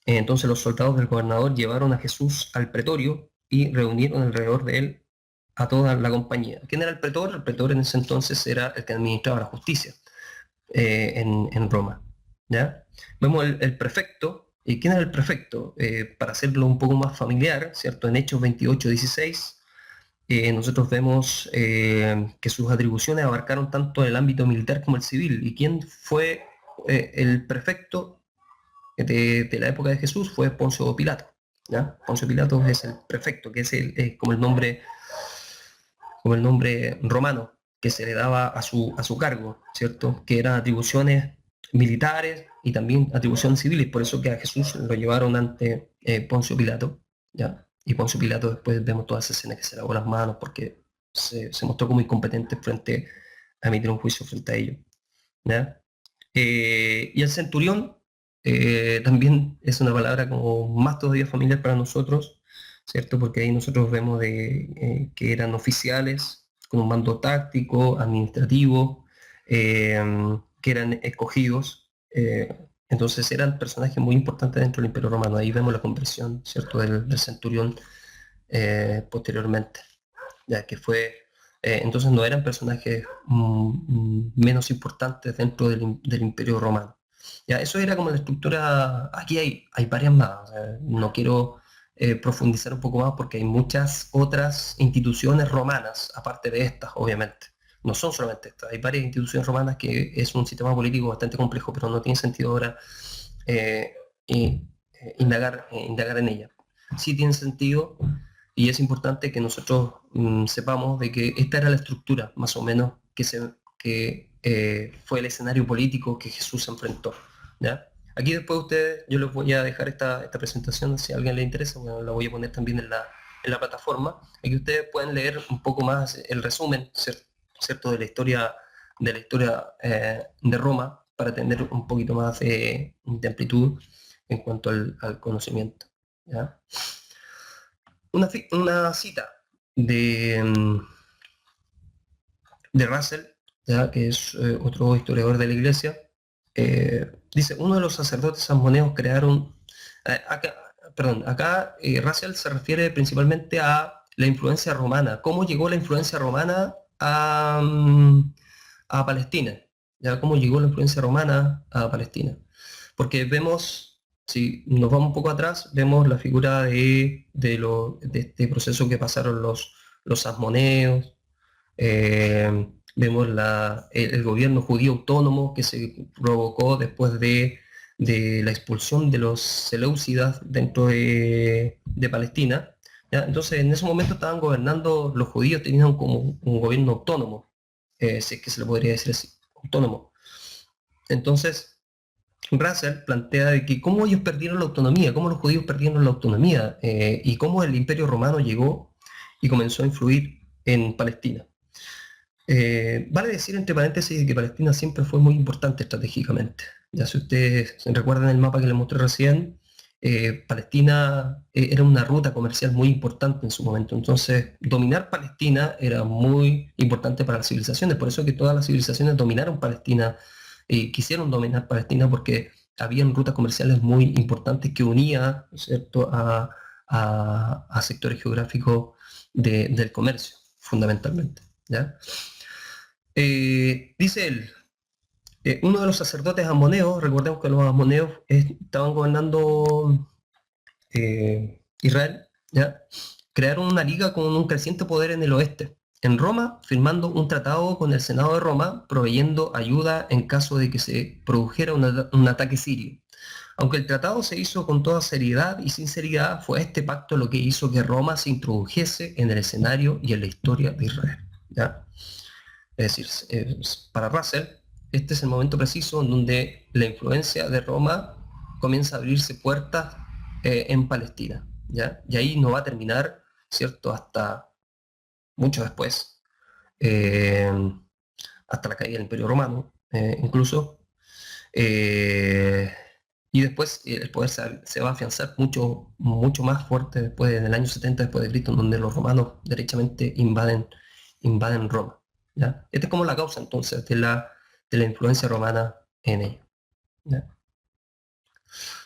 Entonces los soldados del gobernador llevaron a Jesús al pretorio y reunieron alrededor de él a toda la compañía. ¿Quién era el pretor? El pretor en ese entonces era el que administraba la justicia en Roma, ¿ya? Vemos el prefecto. ¿Y quién era el prefecto? Para hacerlo un poco más familiar, ¿cierto? En Hechos 28:16, nosotros vemos que sus atribuciones abarcaron tanto el ámbito militar como el civil. ¿Y quién fue el prefecto de la época de Jesús? Fue Poncio Pilato, ¿ya? Poncio Pilato es el prefecto, que es como el nombre romano que se le daba a su cargo, ¿cierto? Que eran atribuciones militares y también atribuciones civiles, por eso que a Jesús lo llevaron ante Poncio Pilato, ¿ya? Y Poncio Pilato, después vemos todas esas escenas que se lavó las manos porque se mostró como incompetente frente a emitir un juicio frente a ellos, ¿ya? Y el centurión también es una palabra como más todavía familiar para nosotros, ¿cierto? Porque ahí nosotros vemos que eran oficiales con un mando táctico, administrativo, eh, que eran escogidos. Entonces eran personajes muy importantes dentro del Imperio Romano. Ahí vemos la conversión, ¿cierto?, del centurión posteriormente, ya que fue entonces no eran personajes menos importantes dentro del Imperio Romano. Ya, eso era como la estructura. Aquí hay varias más. O sea, no quiero profundizar un poco más porque hay muchas otras instituciones romanas, aparte de estas, obviamente. No son solamente estas, hay varias instituciones romanas que es un sistema político bastante complejo, pero no tiene sentido ahora eh, indagar en ella. Sí tiene sentido y es importante que nosotros sepamos de que esta era la estructura, más o menos, que fue el escenario político que Jesús se enfrentó, ¿ya? Aquí después yo les voy a dejar esta presentación, si a alguien le interesa, bueno, la voy a poner también en la plataforma. Aquí ustedes pueden leer un poco más el resumen, ¿cierto? De la historia de Roma, para tener un poquito más de amplitud en cuanto al conocimiento. ¿Ya? Una cita de, de Russell, ¿ya? Que es otro historiador de la iglesia, dice: uno de los sacerdotes salmoneos crearon, Russell se refiere principalmente a la influencia romana, cómo llegó la influencia romana a Palestina, ¿ya? Cómo llegó la influencia romana a Palestina. Porque vemos, si nos vamos un poco atrás, vemos la figura de este proceso que pasaron los asmoneos, vemos el gobierno judío autónomo que se provocó después de la expulsión de los seleucidas dentro de Palestina, ¿ya? Entonces en ese momento estaban gobernando, los judíos tenían como un gobierno autónomo, si es que se le podría decir así, autónomo. Entonces Russell plantea de que cómo ellos perdieron la autonomía, cómo los judíos perdieron la autonomía, y cómo el Imperio Romano llegó y comenzó a influir en Palestina. Vale decir entre paréntesis que Palestina siempre fue muy importante estratégicamente. Ya, si ustedes recuerdan el mapa que les mostré recién, Palestina era una ruta comercial muy importante en su momento. Entonces, dominar Palestina era muy importante para las civilizaciones. Por eso que todas las civilizaciones dominaron Palestina y quisieron dominar Palestina, porque habían rutas comerciales muy importantes que unía, ¿cierto?, a sectores geográficos del comercio, fundamentalmente. ¿Ya? Dice él, uno de los sacerdotes amoneos, recordemos que los amoneos estaban gobernando Israel, ¿ya? Crearon una liga con un creciente poder en el oeste, en Roma, firmando un tratado con el Senado de Roma, proveyendo ayuda en caso de que se produjera un ataque sirio. Aunque el tratado se hizo con toda seriedad y sinceridad, fue este pacto lo que hizo que Roma se introdujese en el escenario y en la historia de Israel, ¿ya? Es decir, para Russell, este es el momento preciso en donde la influencia de Roma comienza a abrirse puertas en Palestina, ¿ya? Y ahí no va a terminar, ¿cierto?, hasta mucho después, eh, hasta la caída del Imperio Romano, incluso. Y después el poder se va a afianzar mucho, mucho más fuerte después, en el año 70 después de Cristo, en donde los romanos derechamente invaden Roma. ¿Ya? Esta es como la causa entonces de la influencia romana en ella. ¿Ya?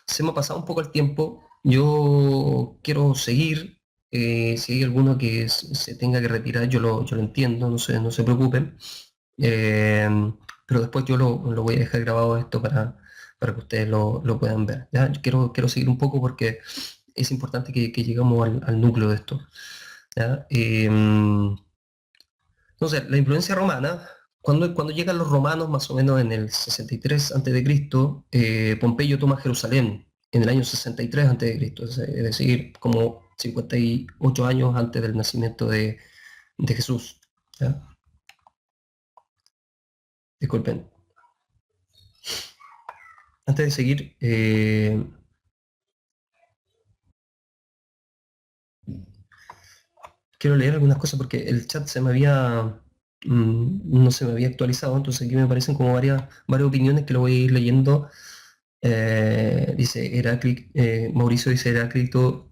Se me ha pasado un poco el tiempo. Yo quiero seguir. Si hay alguno que se tenga que retirar, yo lo entiendo, no se preocupen. Pero después yo lo voy a dejar grabado esto para que ustedes lo puedan ver. ¿Ya? Yo quiero seguir un poco porque es importante que lleguemos al núcleo de esto. ¿Ya? Entonces, la influencia romana, cuando llegan los romanos, más o menos en el 63 a.C., Pompeyo toma Jerusalén en el año 63 a.C., es decir, como 58 años antes del nacimiento de Jesús. ¿Ya? Disculpen. Antes de seguir, quiero leer algunas cosas porque el chat no se me había actualizado, entonces aquí me aparecen como varias opiniones que lo voy a ir leyendo. Dice Mauricio dice Heráclito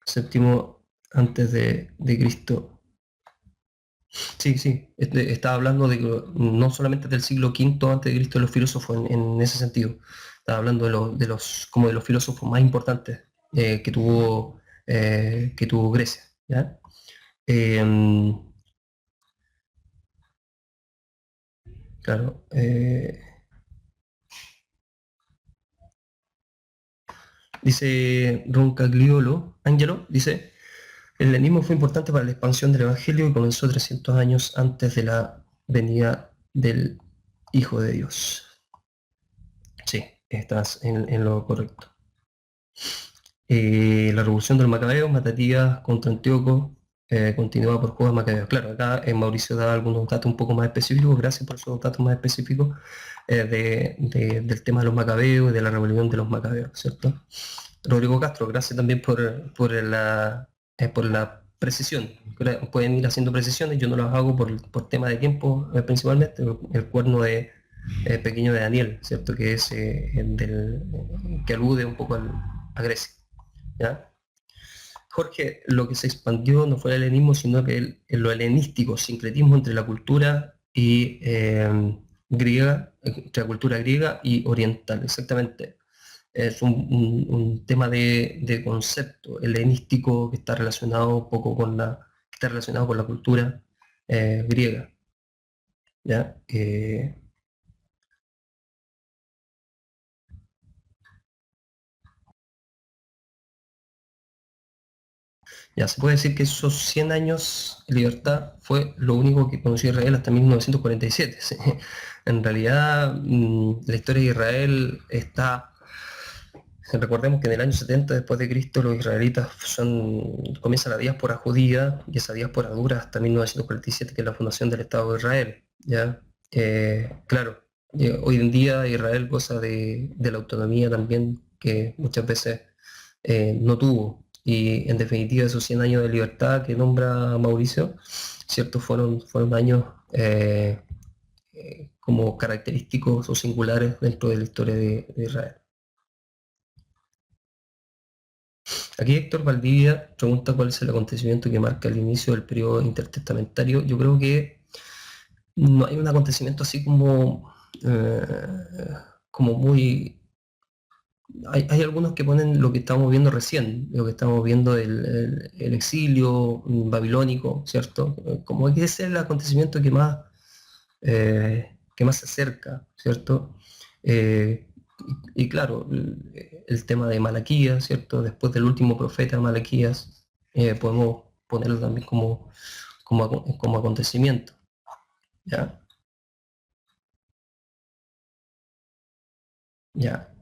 séptimo antes de Cristo. Sí, sí, estaba hablando no solamente del siglo V antes de Cristo, de los filósofos en ese sentido. Estaba hablando como de los filósofos más importantes que tuvo Grecia. ¿Ya? Claro. Dice Roncagliolo, Angelo, dice: el helenismo fue importante para la expansión del Evangelio y comenzó 300 años antes de la venida del Hijo de Dios. Sí, estás en lo correcto. La revolución de los macabeos, Matatías contra Antíoco, continuada por Judas Macabeo. Claro, acá Mauricio da algunos datos un poco más específicos, gracias por esos datos más específicos del tema de los macabeos y de la rebelión de los macabeos, ¿cierto? Rodrigo Castro, gracias también por la precisión. Pueden ir haciendo precisiones, yo no las hago por tema de tiempo principalmente, el cuerno de pequeño de Daniel, ¿cierto? Que es que alude un poco a Grecia. ¿Ya? Jorge, lo que se expandió no fue el helenismo, sino que lo helenístico, sincretismo entre la cultura y griega, entre la cultura griega y oriental, exactamente. Es un tema de concepto helenístico que está relacionado un poco que está relacionado con la cultura griega. ¿Ya? Ya se puede decir que esos 100 años de libertad fue lo único que conoció Israel hasta 1947. ¿Sí? En realidad, la historia de Israel está. Recordemos que en el año 70 después de Cristo los israelitas comienza la diáspora judía y esa diáspora dura hasta 1947, que es la fundación del Estado de Israel. ¿Ya? Claro, hoy en día Israel goza de la autonomía también que muchas veces no tuvo. Y en definitiva esos 100 años de libertad que nombra Mauricio, ¿cierto? Fueron años como característicos o singulares dentro de la historia de Israel. Aquí Héctor Valdivia pregunta cuál es el acontecimiento que marca el inicio del periodo intertestamentario. Yo creo que no hay un acontecimiento así eh, como muy. Hay algunos que ponen lo que estamos viendo recién, lo que estamos viendo el exilio babilónico, ¿cierto? Como que ese es el acontecimiento que más se acerca, ¿cierto? Eh, y claro, el tema de Malaquías, ¿cierto? Después del último profeta Malaquías, podemos ponerlo también como acontecimiento, ¿ya? Ya,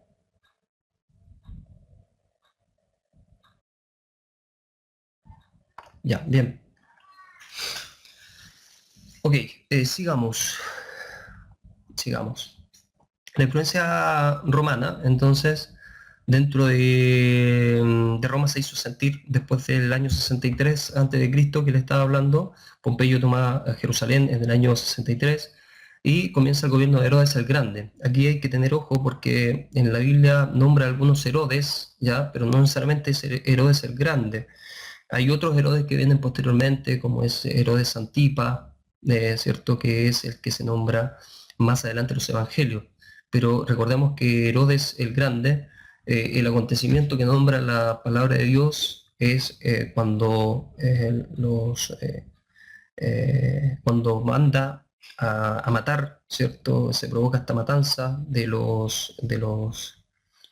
ya, bien. Ok, sigamos. La influencia romana, entonces, dentro de Roma se hizo sentir después del año 63 a.C. que le estaba hablando. Pompeyo toma a Jerusalén en el año 63 y comienza el gobierno de Herodes el Grande. Aquí hay que tener ojo porque en la Biblia nombra a algunos Herodes, ya, pero no necesariamente es Herodes el Grande. Hay otros Herodes que vienen posteriormente, como es Herodes Antipa, ¿cierto? Que es el que se nombra más adelante en los evangelios. Pero recordemos que Herodes el Grande, el acontecimiento que nombra la palabra de Dios es cuando manda a matar, ¿cierto? Se provoca esta matanza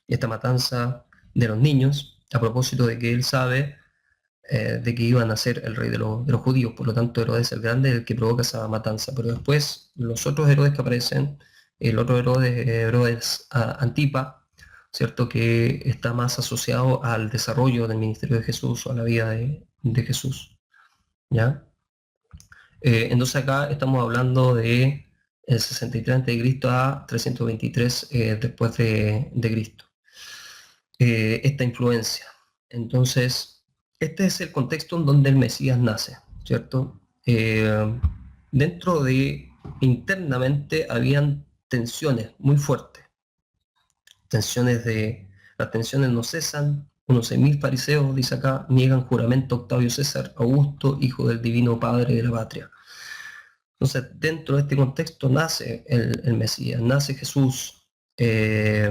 esta matanza de los niños, a propósito de que él sabe de que iban a ser el rey de los judíos, por lo tanto Herodes el Grande es el que provoca esa matanza. Pero después los otros Herodes que aparecen, el otro Herodes, Herodes Antipa, ¿cierto? Que está más asociado al desarrollo del ministerio de Jesús o a la vida de Jesús, ¿ya? Entonces acá estamos hablando de el 63 a.C. a 323 después de Cristo. Esta influencia. Entonces, este es el contexto en donde el Mesías nace, ¿cierto? Dentro de, internamente, habían tensiones muy fuertes, las tensiones no cesan, unos 6.000 fariseos, dice acá, niegan juramento a Octavio César Augusto, hijo del divino padre de la patria. Entonces, dentro de este contexto nace el Mesías, nace Jesús, eh,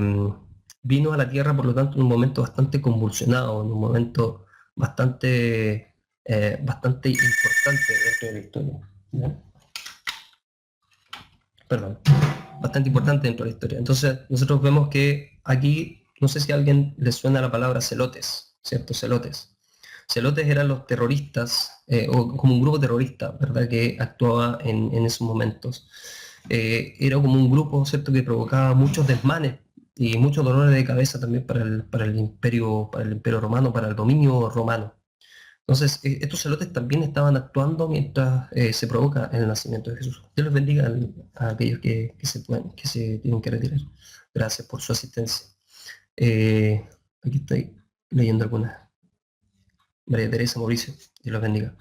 vino a la tierra, por lo tanto, en un momento bastante convulsionado, en un momento bastante importante dentro de la historia. ¿Ya? Perdón, bastante importante dentro de la historia. Entonces, nosotros vemos que aquí, no sé si a alguien le suena la palabra celotes, ¿cierto? Celotes. Celotes eran los terroristas, o como un grupo terrorista, ¿verdad? Que actuaba en esos momentos. Era como un grupo, ¿cierto? Que provocaba muchos desmanes y muchos dolores de cabeza también para el imperio romano, para el dominio romano. Entonces, estos celotes también estaban actuando mientras se provoca el nacimiento de Jesús. Dios los bendiga a aquellos que se tienen que retirar. Gracias por su asistencia. Eh, aquí estoy. leyendo algunas. María Teresa, Mauricio, Dios los bendiga.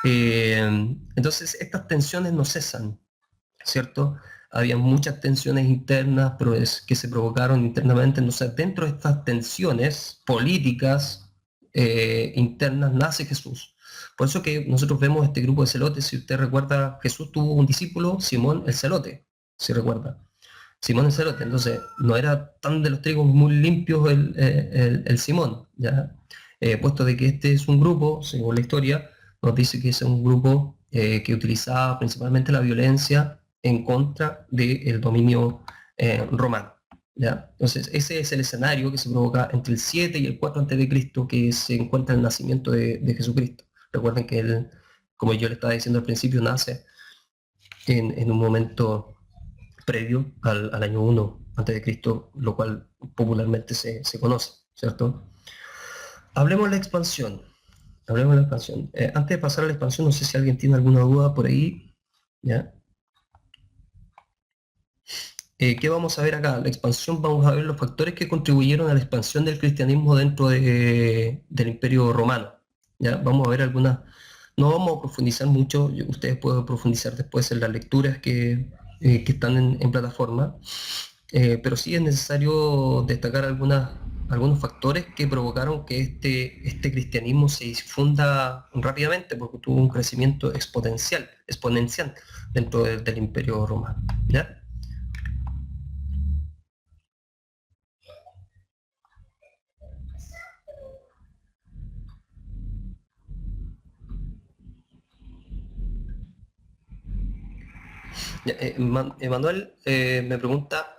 Entonces, estas tensiones no cesan, ¿cierto? Había muchas tensiones internas que se provocaron internamente. Entonces, dentro de estas tensiones políticas internas nace Jesús. Por eso que nosotros vemos este grupo de celotes. Si usted recuerda, Jesús tuvo un discípulo, Simón el celote, si recuerda. Simón el celote. Entonces, no era tan de los trigos muy limpios el Simón, ¿ya? Puesto de que este es un grupo, según la historia, nos dice que es un grupo que utilizaba principalmente la violencia en contra del dominio romano. ¿Ya? Entonces, ese es el escenario que se provoca entre el 7 y el 4 a.C., que se encuentra el nacimiento de Jesucristo. Recuerden que él, como yo le estaba diciendo al principio, nace en un momento previo al año 1 a.C., lo cual popularmente se conoce, ¿cierto? Hablemos de la expansión. Hablemos de la expansión. Antes de pasar a la expansión, no sé si alguien tiene alguna duda por ahí. ¿Ya? ¿Qué vamos a ver acá? La expansión, vamos a ver los factores que contribuyeron a la expansión del cristianismo dentro del Imperio Romano. ¿Ya? Vamos a ver algunas, no vamos a profundizar mucho, ustedes pueden profundizar después en las lecturas que están en plataforma, pero sí es necesario destacar algunos factores que provocaron que este cristianismo se difunda rápidamente, porque tuvo un crecimiento exponencial dentro del Imperio Romano. ¿Ya? Ya, Emanuel me pregunta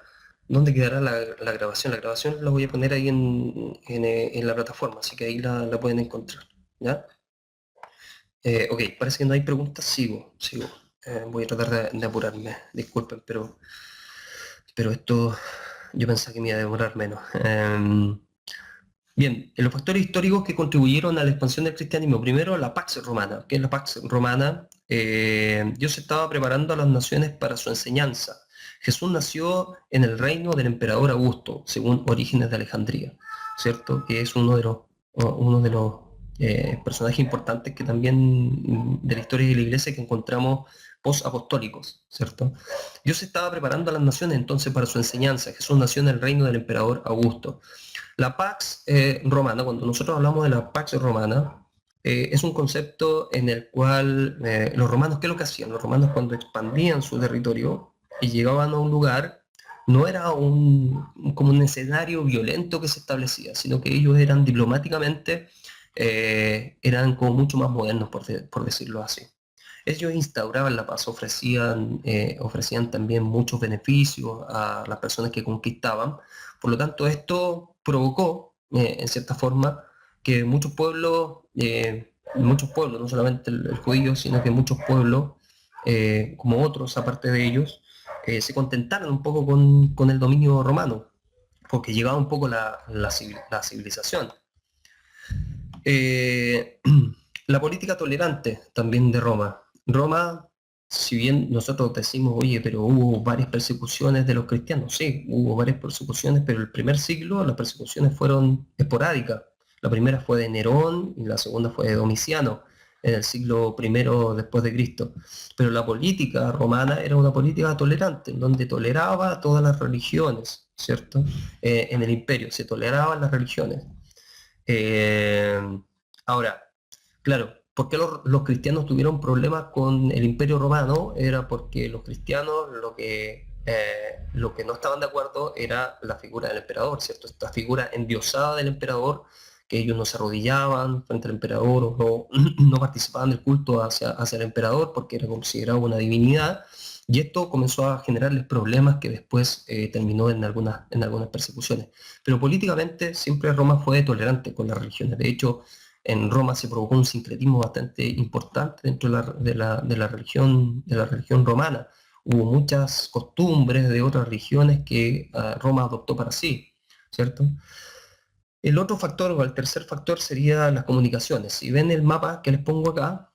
dónde quedará la grabación. La grabación la voy a poner ahí en la plataforma, así que ahí la pueden encontrar. ¿Ya? Ok, parece que no hay preguntas, sigo. Voy a tratar de apurarme, disculpen, pero esto yo pensaba que me iba a demorar menos. Bien, en los factores históricos que contribuyeron a la expansión del cristianismo, primero la Pax Romana. ¿Qué es la Pax Romana? Dios estaba preparando a las naciones para su enseñanza. Jesús nació en el reino del emperador Augusto, según Orígenes de Alejandría, ¿cierto? Que es uno de los personajes importantes que también de la historia de la iglesia que encontramos post-apostólicos, ¿cierto? Dios estaba preparando a las naciones entonces para su enseñanza. Jesús nació en el reino del emperador Augusto. La Pax Romana, cuando nosotros hablamos de la Pax Romana, es un concepto en el cual los romanos, ¿qué es lo que hacían? Los romanos cuando expandían su territorio y llegaban a un lugar, no era como un escenario violento que se establecía, sino que ellos eran diplomáticamente, eran como mucho más modernos, por decirlo así. Ellos instauraban la paz, ofrecían también muchos beneficios a las personas que conquistaban. Por lo tanto, esto provocó, en cierta forma, que muchos pueblos, no solamente el judío, sino que muchos pueblos, como otros, aparte de ellos, se contentaron un poco con el dominio romano, porque llegaba un poco la civilización. Eh, la política tolerante también de Roma. Roma, si bien nosotros decimos, oye, pero hubo varias persecuciones de los cristianos, sí, hubo varias persecuciones, pero el primer siglo las persecuciones fueron esporádicas. La primera fue de Nerón y la segunda fue de Domiciano, en el siglo primero después de Cristo. Pero la política romana era una política tolerante, en donde toleraba todas las religiones, ¿cierto? En el imperio se toleraban las religiones. Eh, Ahora, claro, ¿por qué los cristianos tuvieron problemas con el Imperio Romano? Era porque los cristianos lo que no estaban de acuerdo era la figura del emperador, ¿cierto? Esta figura endiosada del emperador, que ellos no se arrodillaban frente al emperador o no, no participaban del culto hacia el emperador porque era considerado una divinidad. Y esto comenzó a generarles problemas que después terminó en algunas persecuciones. Pero políticamente siempre Roma fue tolerante con las religiones. De hecho, en Roma se provocó un sincretismo bastante importante dentro de la religión romana. Hubo muchas costumbres de otras religiones que Roma adoptó para sí, ¿cierto? El otro factor o el tercer factor sería las comunicaciones. Si ven el mapa que les pongo acá,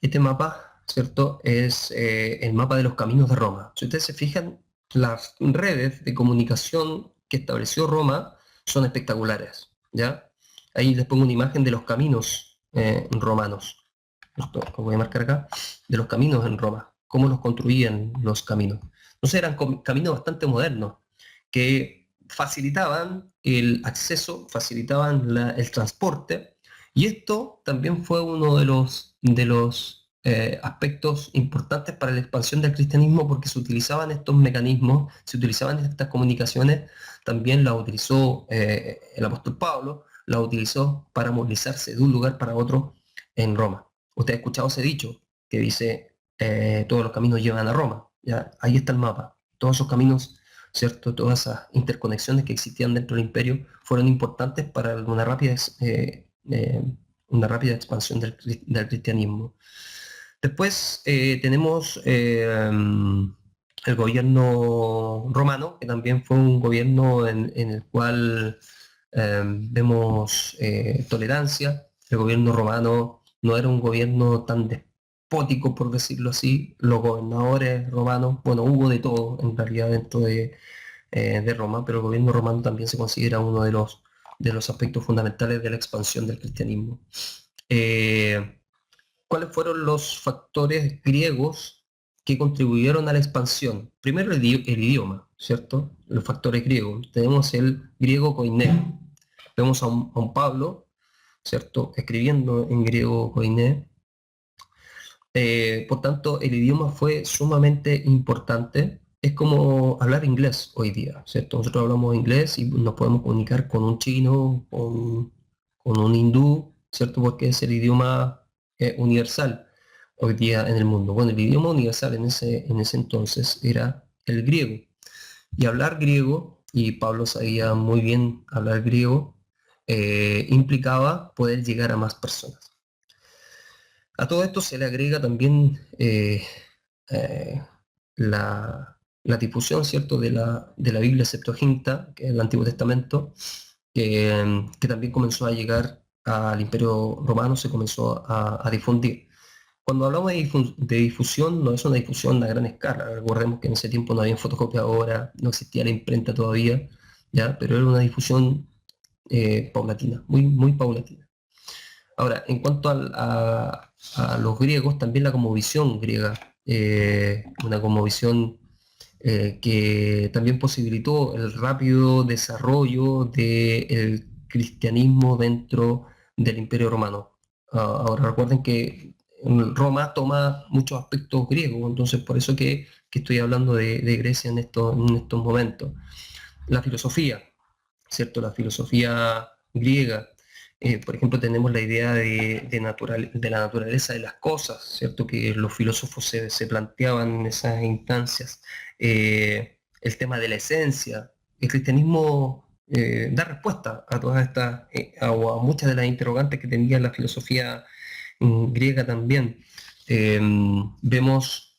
este mapa, ¿cierto? Es el mapa de los caminos de Roma. Si ustedes se fijan, las redes de comunicación que estableció Roma son espectaculares, ¿ya? Ahí les pongo una imagen de los caminos romanos. Esto lo voy a marcar acá, de los caminos en Roma, cómo los construían los caminos. Entonces eran caminos bastante modernos, que facilitaban el acceso, facilitaban el transporte, y esto también fue uno de los aspectos importantes para la expansión del cristianismo, porque se utilizaban estos mecanismos, se utilizaban estas comunicaciones, también la utilizó el apóstol Pablo, la utilizó para movilizarse de un lugar para otro en Roma. Usted ha escuchado ese dicho que dice, todos los caminos llevan a Roma. ¿Ya? Ahí está el mapa. Todos esos caminos, ¿cierto? Todas esas interconexiones que existían dentro del imperio fueron importantes para una rápida expansión del cristianismo. Después tenemos el gobierno romano, que también fue un gobierno en el cual vemos tolerancia. El gobierno romano no era un gobierno tan despótico, por decirlo así. Los gobernadores romanos, bueno, hubo de todo en realidad dentro de Roma, pero el gobierno romano también se considera uno de los aspectos fundamentales de la expansión del cristianismo. ¿Cuáles fueron los factores griegos que contribuyeron a la expansión? Primero el idioma, ¿cierto? Los factores griegos. Tenemos el griego koiné. Vemos a un Pablo, ¿cierto? Escribiendo en griego koiné. Por tanto, el idioma fue sumamente importante. Es como hablar inglés hoy día, ¿cierto? Nosotros hablamos inglés y nos podemos comunicar con un chino, con un hindú, ¿cierto? Porque es el idioma universal hoy día en el mundo. Bueno, el idioma universal en ese entonces era el griego. Y hablar griego, y Pablo sabía muy bien hablar griego, implicaba poder llegar a más personas. A todo esto se le agrega también eh, la difusión, ¿cierto?, de la Biblia Septuaginta, que es el Antiguo Testamento, que también comenzó a llegar al Imperio Romano, se comenzó a difundir. Cuando hablamos de difusión, no es una difusión a gran escala. Recordemos que en ese tiempo no había fotocopiadora, no existía la imprenta todavía, ¿ya? Pero era una difusión paulatina, muy, muy paulatina. Ahora, en cuanto a los griegos, también la cosmovisión griega, una cosmovisión que también posibilitó el rápido desarrollo del cristianismo dentro del Imperio Romano. Ahora recuerden que Roma toma muchos aspectos griegos, entonces por eso que estoy hablando de Grecia en estos momentos. La filosofía, ¿cierto? La filosofía griega. Por ejemplo, tenemos la idea de la naturaleza de las cosas, ¿cierto? Que los filósofos se planteaban en esas instancias. El tema de la esencia. El cristianismo da respuesta a todas estas, o a muchas de las interrogantes que tenía la filosofía griega también. Vemos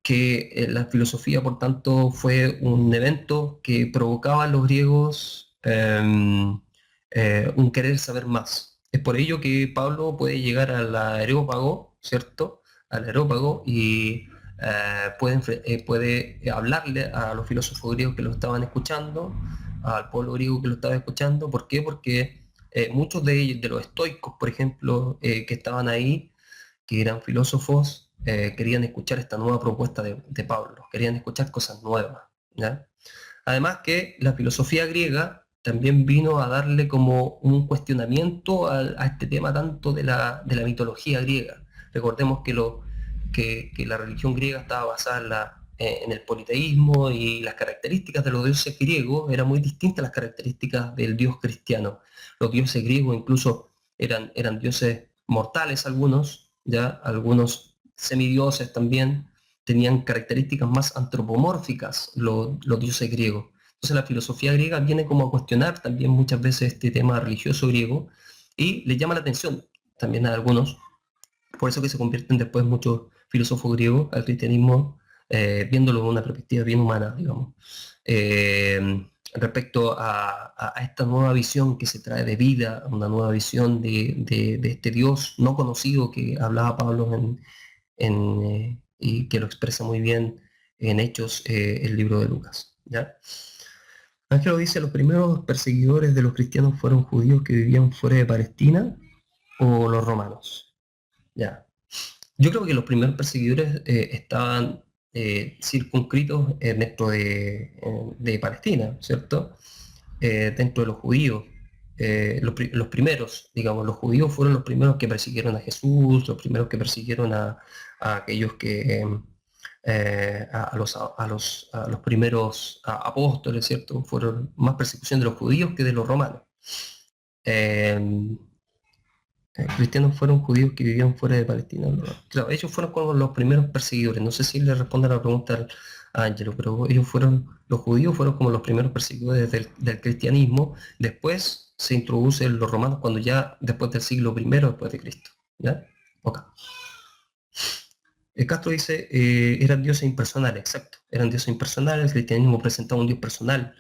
que la filosofía, por tanto, fue un evento que provocaba a los griegos un querer saber más. Es por ello que Pablo puede llegar al Areópago, ¿cierto? Al Areópago y puede hablarle a los filósofos griegos que lo estaban escuchando, al pueblo griego que lo estaba escuchando. ¿Por qué? Porque muchos de ellos, de los estoicos, por ejemplo, que estaban ahí, que eran filósofos, querían escuchar esta nueva propuesta de Pablo, querían escuchar cosas nuevas, ¿ya? Además que la filosofía griega también vino a darle como un cuestionamiento a este tema tanto de la mitología griega. Recordemos que la religión griega estaba basada en el politeísmo, y las características de los dioses griegos eran muy distintas a las características del dios cristiano. Los dioses griegos incluso eran dioses mortales algunos, ¿ya? Algunos semidioses también tenían características más antropomórficas los dioses griegos. Entonces la filosofía griega viene como a cuestionar también muchas veces este tema religioso griego y le llama la atención también a algunos. Por eso que se convierten después muchos filósofos griegos al cristianismo, viéndolo de una perspectiva bien humana, digamos. Respecto a esta nueva visión que se trae de vida, una nueva visión de este Dios no conocido que hablaba Pablo y que lo expresa muy bien en Hechos, el libro de Lucas, ¿ya? Ángelo dice, los primeros perseguidores de los cristianos fueron judíos que vivían fuera de Palestina o los romanos. Ya. Yo creo que los primeros perseguidores estaban circunscritos dentro de Palestina, ¿cierto? Dentro de los judíos. Los primeros, digamos, los judíos fueron los primeros que persiguieron a Jesús, los primeros que persiguieron a aquellos que, a los primeros apóstoles, ¿cierto? Fueron más persecución de los judíos que de los romanos. Eh, Cristianos fueron judíos que vivían fuera de Palestina. ¿No? Claro, ellos fueron como los primeros perseguidores. No sé si le responde a la pregunta a Angelo, pero ellos fueron, los judíos fueron como los primeros perseguidores del cristianismo. Después se introducen los romanos cuando ya después del siglo primero después de Cristo. ¿Ya? Ok. Castro dice, eran dioses impersonales, exacto. Eran dioses impersonales, el cristianismo presentaba un dios personal.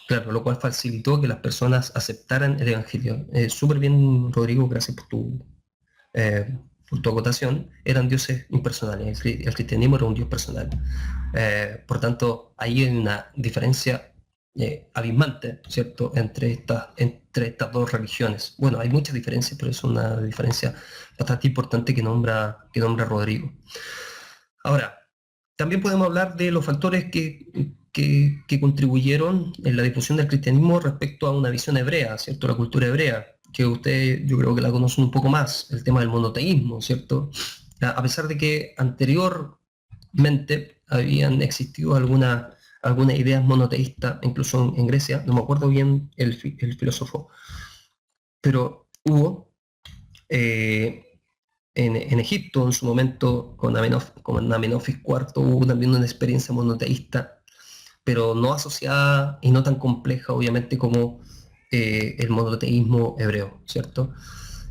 Claro, lo cual facilitó que las personas aceptaran el Evangelio. Súper bien, Rodrigo, gracias por tu acotación. Eran dioses impersonales, el cristianismo era un dios personal. Por tanto, ahí hay una diferencia abismante, ¿cierto?, entre estas dos religiones. Bueno, hay muchas diferencias, pero es una diferencia bastante importante que nombra Rodrigo. Ahora, también podemos hablar de los factores que contribuyeron en la difusión del cristianismo respecto a una visión hebrea, ¿cierto? La cultura hebrea, que usted yo creo que la conocen un poco más, el tema del monoteísmo, ¿cierto? A pesar de que anteriormente habían existido algunas ideas monoteístas, incluso en Grecia, no me acuerdo bien el filósofo, pero hubo en Egipto en su momento con Amenofis IV hubo también una experiencia monoteísta, pero no asociada y no tan compleja obviamente como el monoteísmo hebreo, ¿cierto?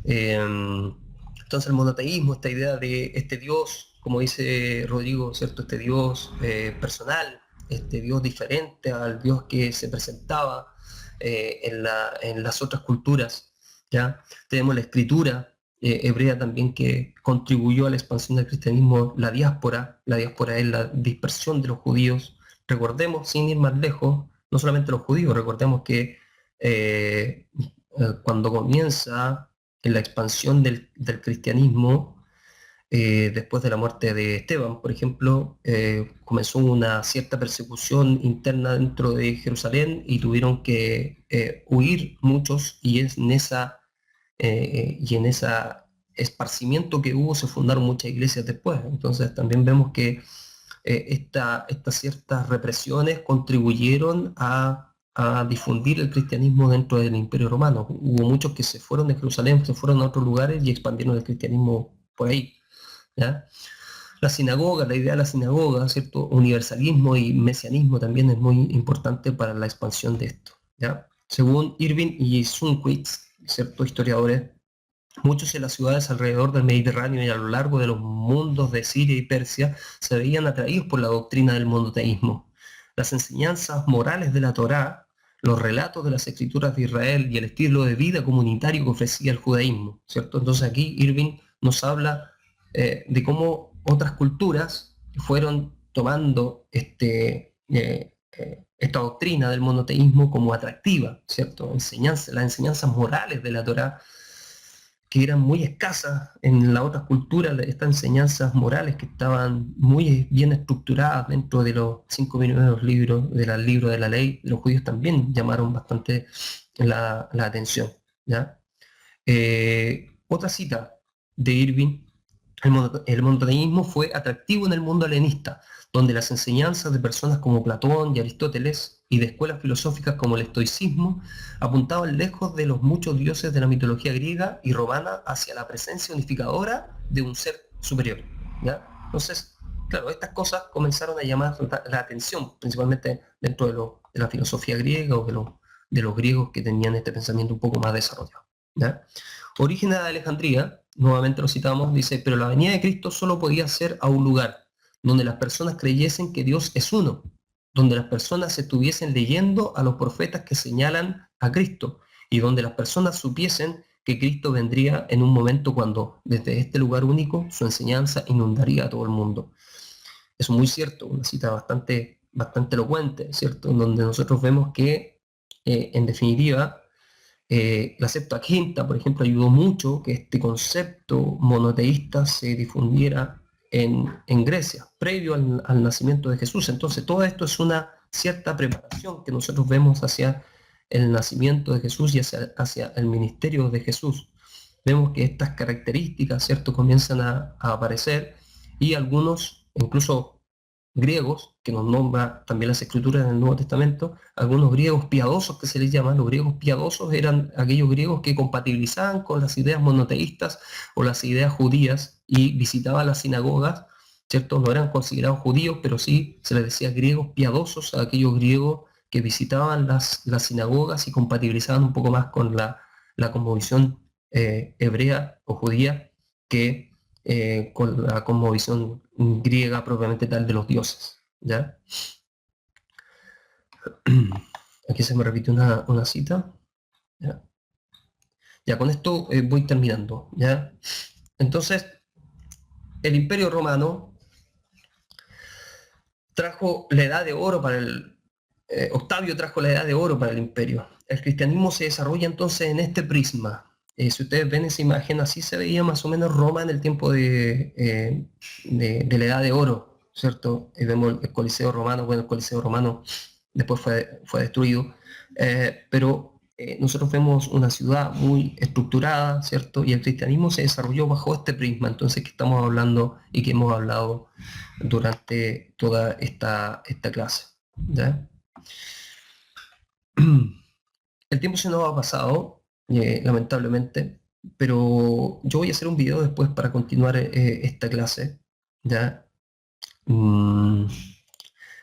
Entonces el monoteísmo, esta idea de este Dios, como dice Rodrigo, ¿cierto? Este Dios personal, este Dios diferente al Dios que se presentaba en las otras culturas, ¿ya? Tenemos la escritura hebrea también que contribuyó a la expansión del cristianismo, la diáspora es la dispersión de los judíos. Recordemos, sin ir más lejos, no solamente los judíos, recordemos que cuando comienza en la expansión del cristianismo, después de la muerte de Esteban, por ejemplo, comenzó una cierta persecución interna dentro de Jerusalén y tuvieron que huir muchos y en ese esparcimiento que hubo se fundaron muchas iglesias después. Entonces también vemos que estas ciertas represiones contribuyeron a difundir el cristianismo dentro del Imperio Romano. Hubo muchos que se fueron de Jerusalén, se fueron a otros lugares y expandieron el cristianismo por ahí. ¿Ya? La sinagoga, la idea de la sinagoga, ¿cierto? Universalismo y mesianismo también es muy importante para la expansión de esto. ¿Ya? Según Irving y Zunquist, ciertos historiadores, muchos en las ciudades alrededor del Mediterráneo y a lo largo de los mundos de Siria y Persia se veían atraídos por la doctrina del monoteísmo. Las enseñanzas morales de la Torá, los relatos de las escrituras de Israel y el estilo de vida comunitario que ofrecía el judaísmo, ¿cierto? Entonces aquí Irving nos habla de cómo otras culturas fueron tomando esta doctrina del monoteísmo como atractiva, ¿cierto? Las enseñanzas morales de la Torá que eran muy escasas en las otras culturas, estas enseñanzas morales que estaban muy bien estructuradas dentro de los 5 primeros libros del libro de la ley, los judíos también llamaron bastante la atención. ¿Ya? Otra cita de Irving: el monoteísmo fue atractivo en el mundo helenista, donde las enseñanzas de personas como Platón y Aristóteles y de escuelas filosóficas como el estoicismo apuntaban lejos de los muchos dioses de la mitología griega y romana hacia la presencia unificadora de un ser superior. ¿Ya? Entonces, claro, estas cosas comenzaron a llamar la atención, principalmente dentro de la filosofía griega o de los griegos que tenían este pensamiento un poco más desarrollado. ¿Ya? Orígenes de Alejandría, nuevamente lo citamos, dice, pero la venida de Cristo solo podía ser a un lugar donde las personas creyesen que Dios es uno, donde las personas estuviesen leyendo a los profetas que señalan a Cristo y donde las personas supiesen que Cristo vendría en un momento cuando desde este lugar único su enseñanza inundaría a todo el mundo. es muy cierto, una cita bastante elocuente, ¿cierto? En donde nosotros vemos que, en definitiva, la Septuaginta, por ejemplo, ayudó mucho que este concepto monoteísta se difundiera en Grecia, previo al nacimiento de Jesús. Entonces, todo esto es una cierta preparación que nosotros vemos hacia el nacimiento de Jesús y hacia el ministerio de Jesús. Vemos que estas características, ¿cierto?, comienzan a aparecer, y algunos, incluso griegos, que nos nombra también las escrituras en el Nuevo Testamento, algunos griegos piadosos que se les llama. Los griegos piadosos eran aquellos griegos que compatibilizaban con las ideas monoteístas o las ideas judías y visitaban las sinagogas, ¿cierto? No eran considerados judíos, pero sí se les decía griegos piadosos a aquellos griegos que visitaban las sinagogas y compatibilizaban un poco más con la cosmovisión hebrea o judía que con la cosmovisión griega propiamente tal de los dioses, ¿ya? Aquí se me repite una cita, ¿ya? Ya, con esto voy terminando, ¿ya? Entonces, el Imperio Romano trajo la edad de oro para Octavio trajo la edad de oro para el imperio. El cristianismo se desarrolla entonces en este prisma. Si ustedes ven esa imagen, así se veía más o menos Roma en el tiempo de la edad de oro, ¿cierto? Y vemos el Coliseo Romano. Bueno, el Coliseo Romano después fue destruido, pero nosotros vemos una ciudad muy estructurada, ¿cierto? Y el cristianismo se desarrolló bajo este prisma, entonces, que estamos hablando y que hemos hablado durante toda esta clase, ¿ya? El tiempo se nos ha pasado, lamentablemente, pero yo voy a hacer un video después para continuar esta clase, ¿ya? Mm,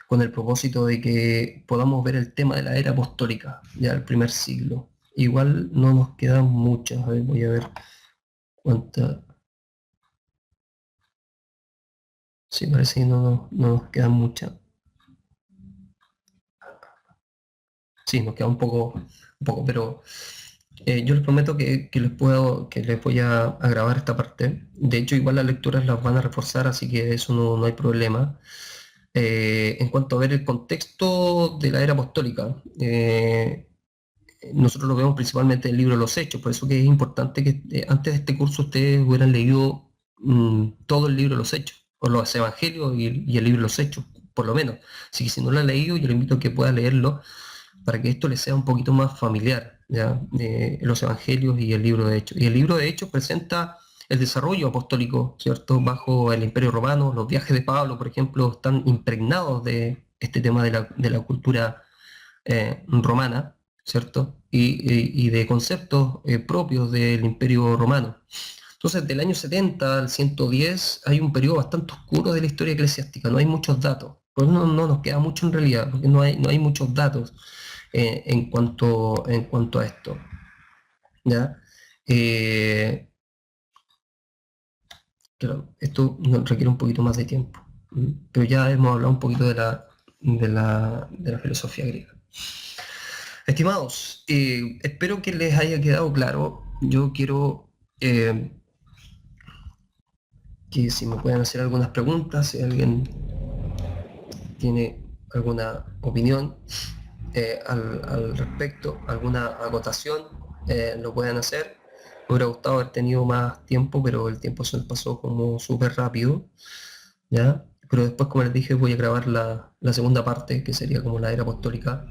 con el propósito de que podamos ver el tema de la era apostólica, ya el primer siglo. Igual no nos quedan muchas, a ver, voy a ver cuántas. Sí, parece que no nos quedan muchas. Sí, nos queda un poco, pero yo les prometo que les voy a grabar esta parte. De hecho, igual las lecturas las van a reforzar, así que eso no hay problema. En cuanto a ver el contexto de la era apostólica, nosotros lo vemos principalmente en el libro de los Hechos, por eso que es importante que antes de este curso ustedes hubieran leído todo el libro de los Hechos, o los Evangelios y el libro de los Hechos, por lo menos. Así que si no lo han leído, yo le invito a que pueda leerlo para que esto les sea un poquito más familiar, ¿ya? Los Evangelios y el libro de Hechos. Y el libro de Hechos presenta el desarrollo apostólico, ¿cierto? Bajo el Imperio Romano. Los viajes de Pablo, por ejemplo, están impregnados de este tema de la cultura romana, ¿cierto? Y de conceptos propios del Imperio Romano. Entonces, del año 70 al 110 hay un periodo bastante oscuro de la historia eclesiástica, no hay muchos datos. Pues no nos queda mucho en realidad, porque no hay muchos datos en cuanto a esto, ¿ya? Claro, esto requiere un poquito más de tiempo, pero ya hemos hablado un poquito de la filosofía griega. Estimados, espero que les haya quedado claro. Yo quiero que si me pueden hacer algunas preguntas, si alguien tiene alguna opinión al respecto, alguna acotación, lo pueden hacer. Me hubiera gustado haber tenido más tiempo, pero el tiempo se me pasó como súper rápido, ¿ya? Pero después, como les dije, voy a grabar la segunda parte, que sería como la era apostólica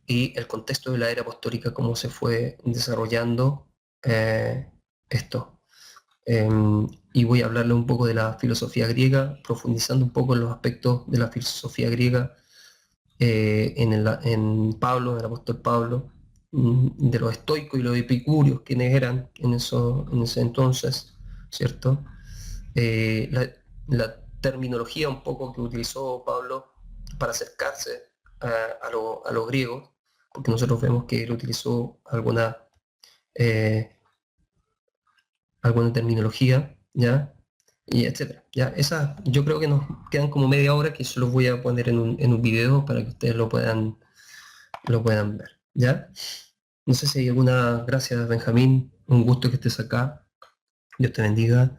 y el contexto de la era apostólica, cómo se fue desarrollando esto. Y voy a hablarle un poco de la filosofía griega, profundizando un poco en los aspectos de la filosofía griega en Pablo, en el apóstol Pablo, de los estoicos y los epicúreos, quienes eran en ese entonces, ¿cierto? La terminología un poco que utilizó Pablo para acercarse a los griegos, porque nosotros vemos que él utilizó alguna terminología, ¿ya? Y etcétera. Ya, yo creo que nos quedan como media hora, que se los voy a poner en un video para que ustedes lo puedan ver, ¿ya? No sé si hay alguna. Gracias, Benjamín, un gusto que estés acá, Dios te bendiga.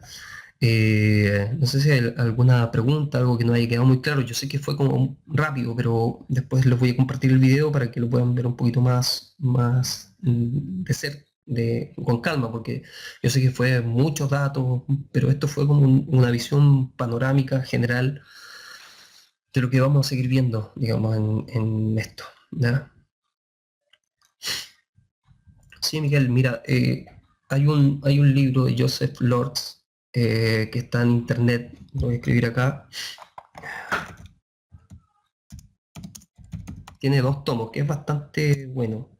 No sé si hay alguna pregunta, algo que no haya quedado muy claro. Yo sé que fue como rápido, pero después les voy a compartir el video para que lo puedan ver un poquito más de cerca, con calma, porque yo sé que fue muchos datos, pero esto fue como una visión panorámica general de lo que vamos a seguir viendo, digamos, en esto, ¿ya? Sí, Miguel, mira, hay un libro de Joseph Lords que está en internet, lo voy a escribir acá. Tiene 2 tomos, que es bastante bueno,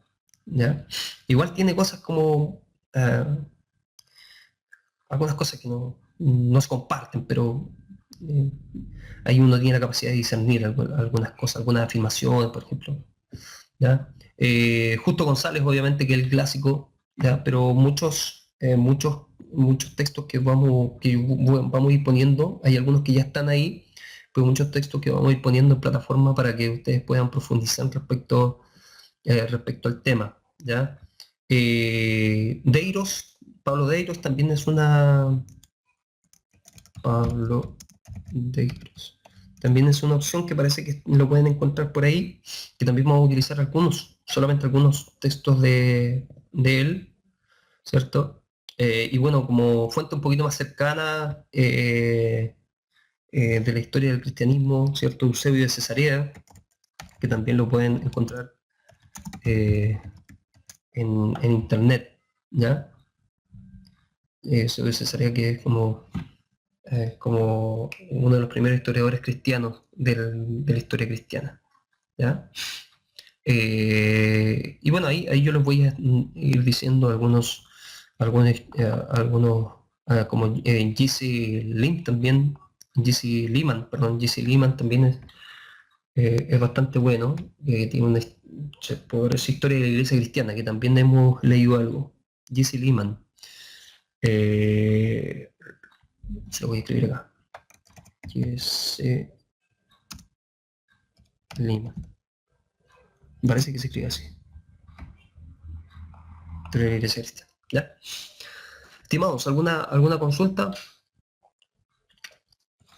¿ya? Igual tiene cosas como eh, algunas cosas que no se comparten, pero eh, ahí uno tiene la capacidad de discernir algunas cosas, algunas afirmaciones, por ejemplo, ¿ya? Justo González, obviamente, que es el clásico, ¿ya? Pero muchos textos que vamos a ir poniendo, hay algunos que ya están ahí, pero muchos textos que vamos a ir poniendo en plataforma para que ustedes puedan profundizar respecto al tema, ¿ya? Pablo Deiros también es Pablo Deiros. También es una opción que parece que lo pueden encontrar por ahí, que también vamos a utilizar solamente algunos textos de él, ¿cierto? Y bueno, como fuente un poquito más cercana de la historia del cristianismo, ¿cierto? Eusebio de Cesarea, que también lo pueden encontrar eh, en internet, ¿ya? Eusebio de Cesarea, que es como uno de los primeros historiadores cristianos de la historia cristiana, ¿ya? Y bueno, ahí yo les voy a ir diciendo algunos como G.C. Lim también, G.C. Liman, perdón, G.C. Liman también es bastante bueno, tiene por esa historia de la iglesia cristiana, que también hemos leído algo. G.C. Liman, eh, se lo voy a escribir acá. G.C. Liman. Parece que se escribe así. Pero la iglesia cristiana. ¿Ya? Estimados, ¿alguna consulta?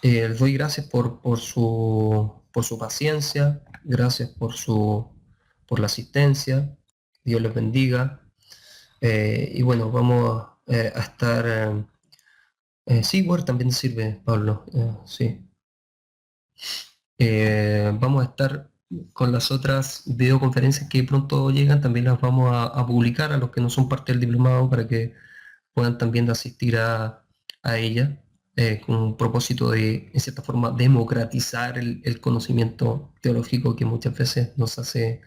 Les doy gracias por su paciencia, gracias por la asistencia, Dios les bendiga. Y bueno, vamos a estar... sí, Word también sirve, Pablo, sí. Vamos a estar con las otras videoconferencias que pronto llegan, también las vamos a publicar a los que no son parte del diplomado para que puedan también asistir a ella, con un propósito de, en cierta forma, democratizar el conocimiento teológico que muchas veces nos hace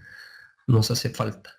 falta.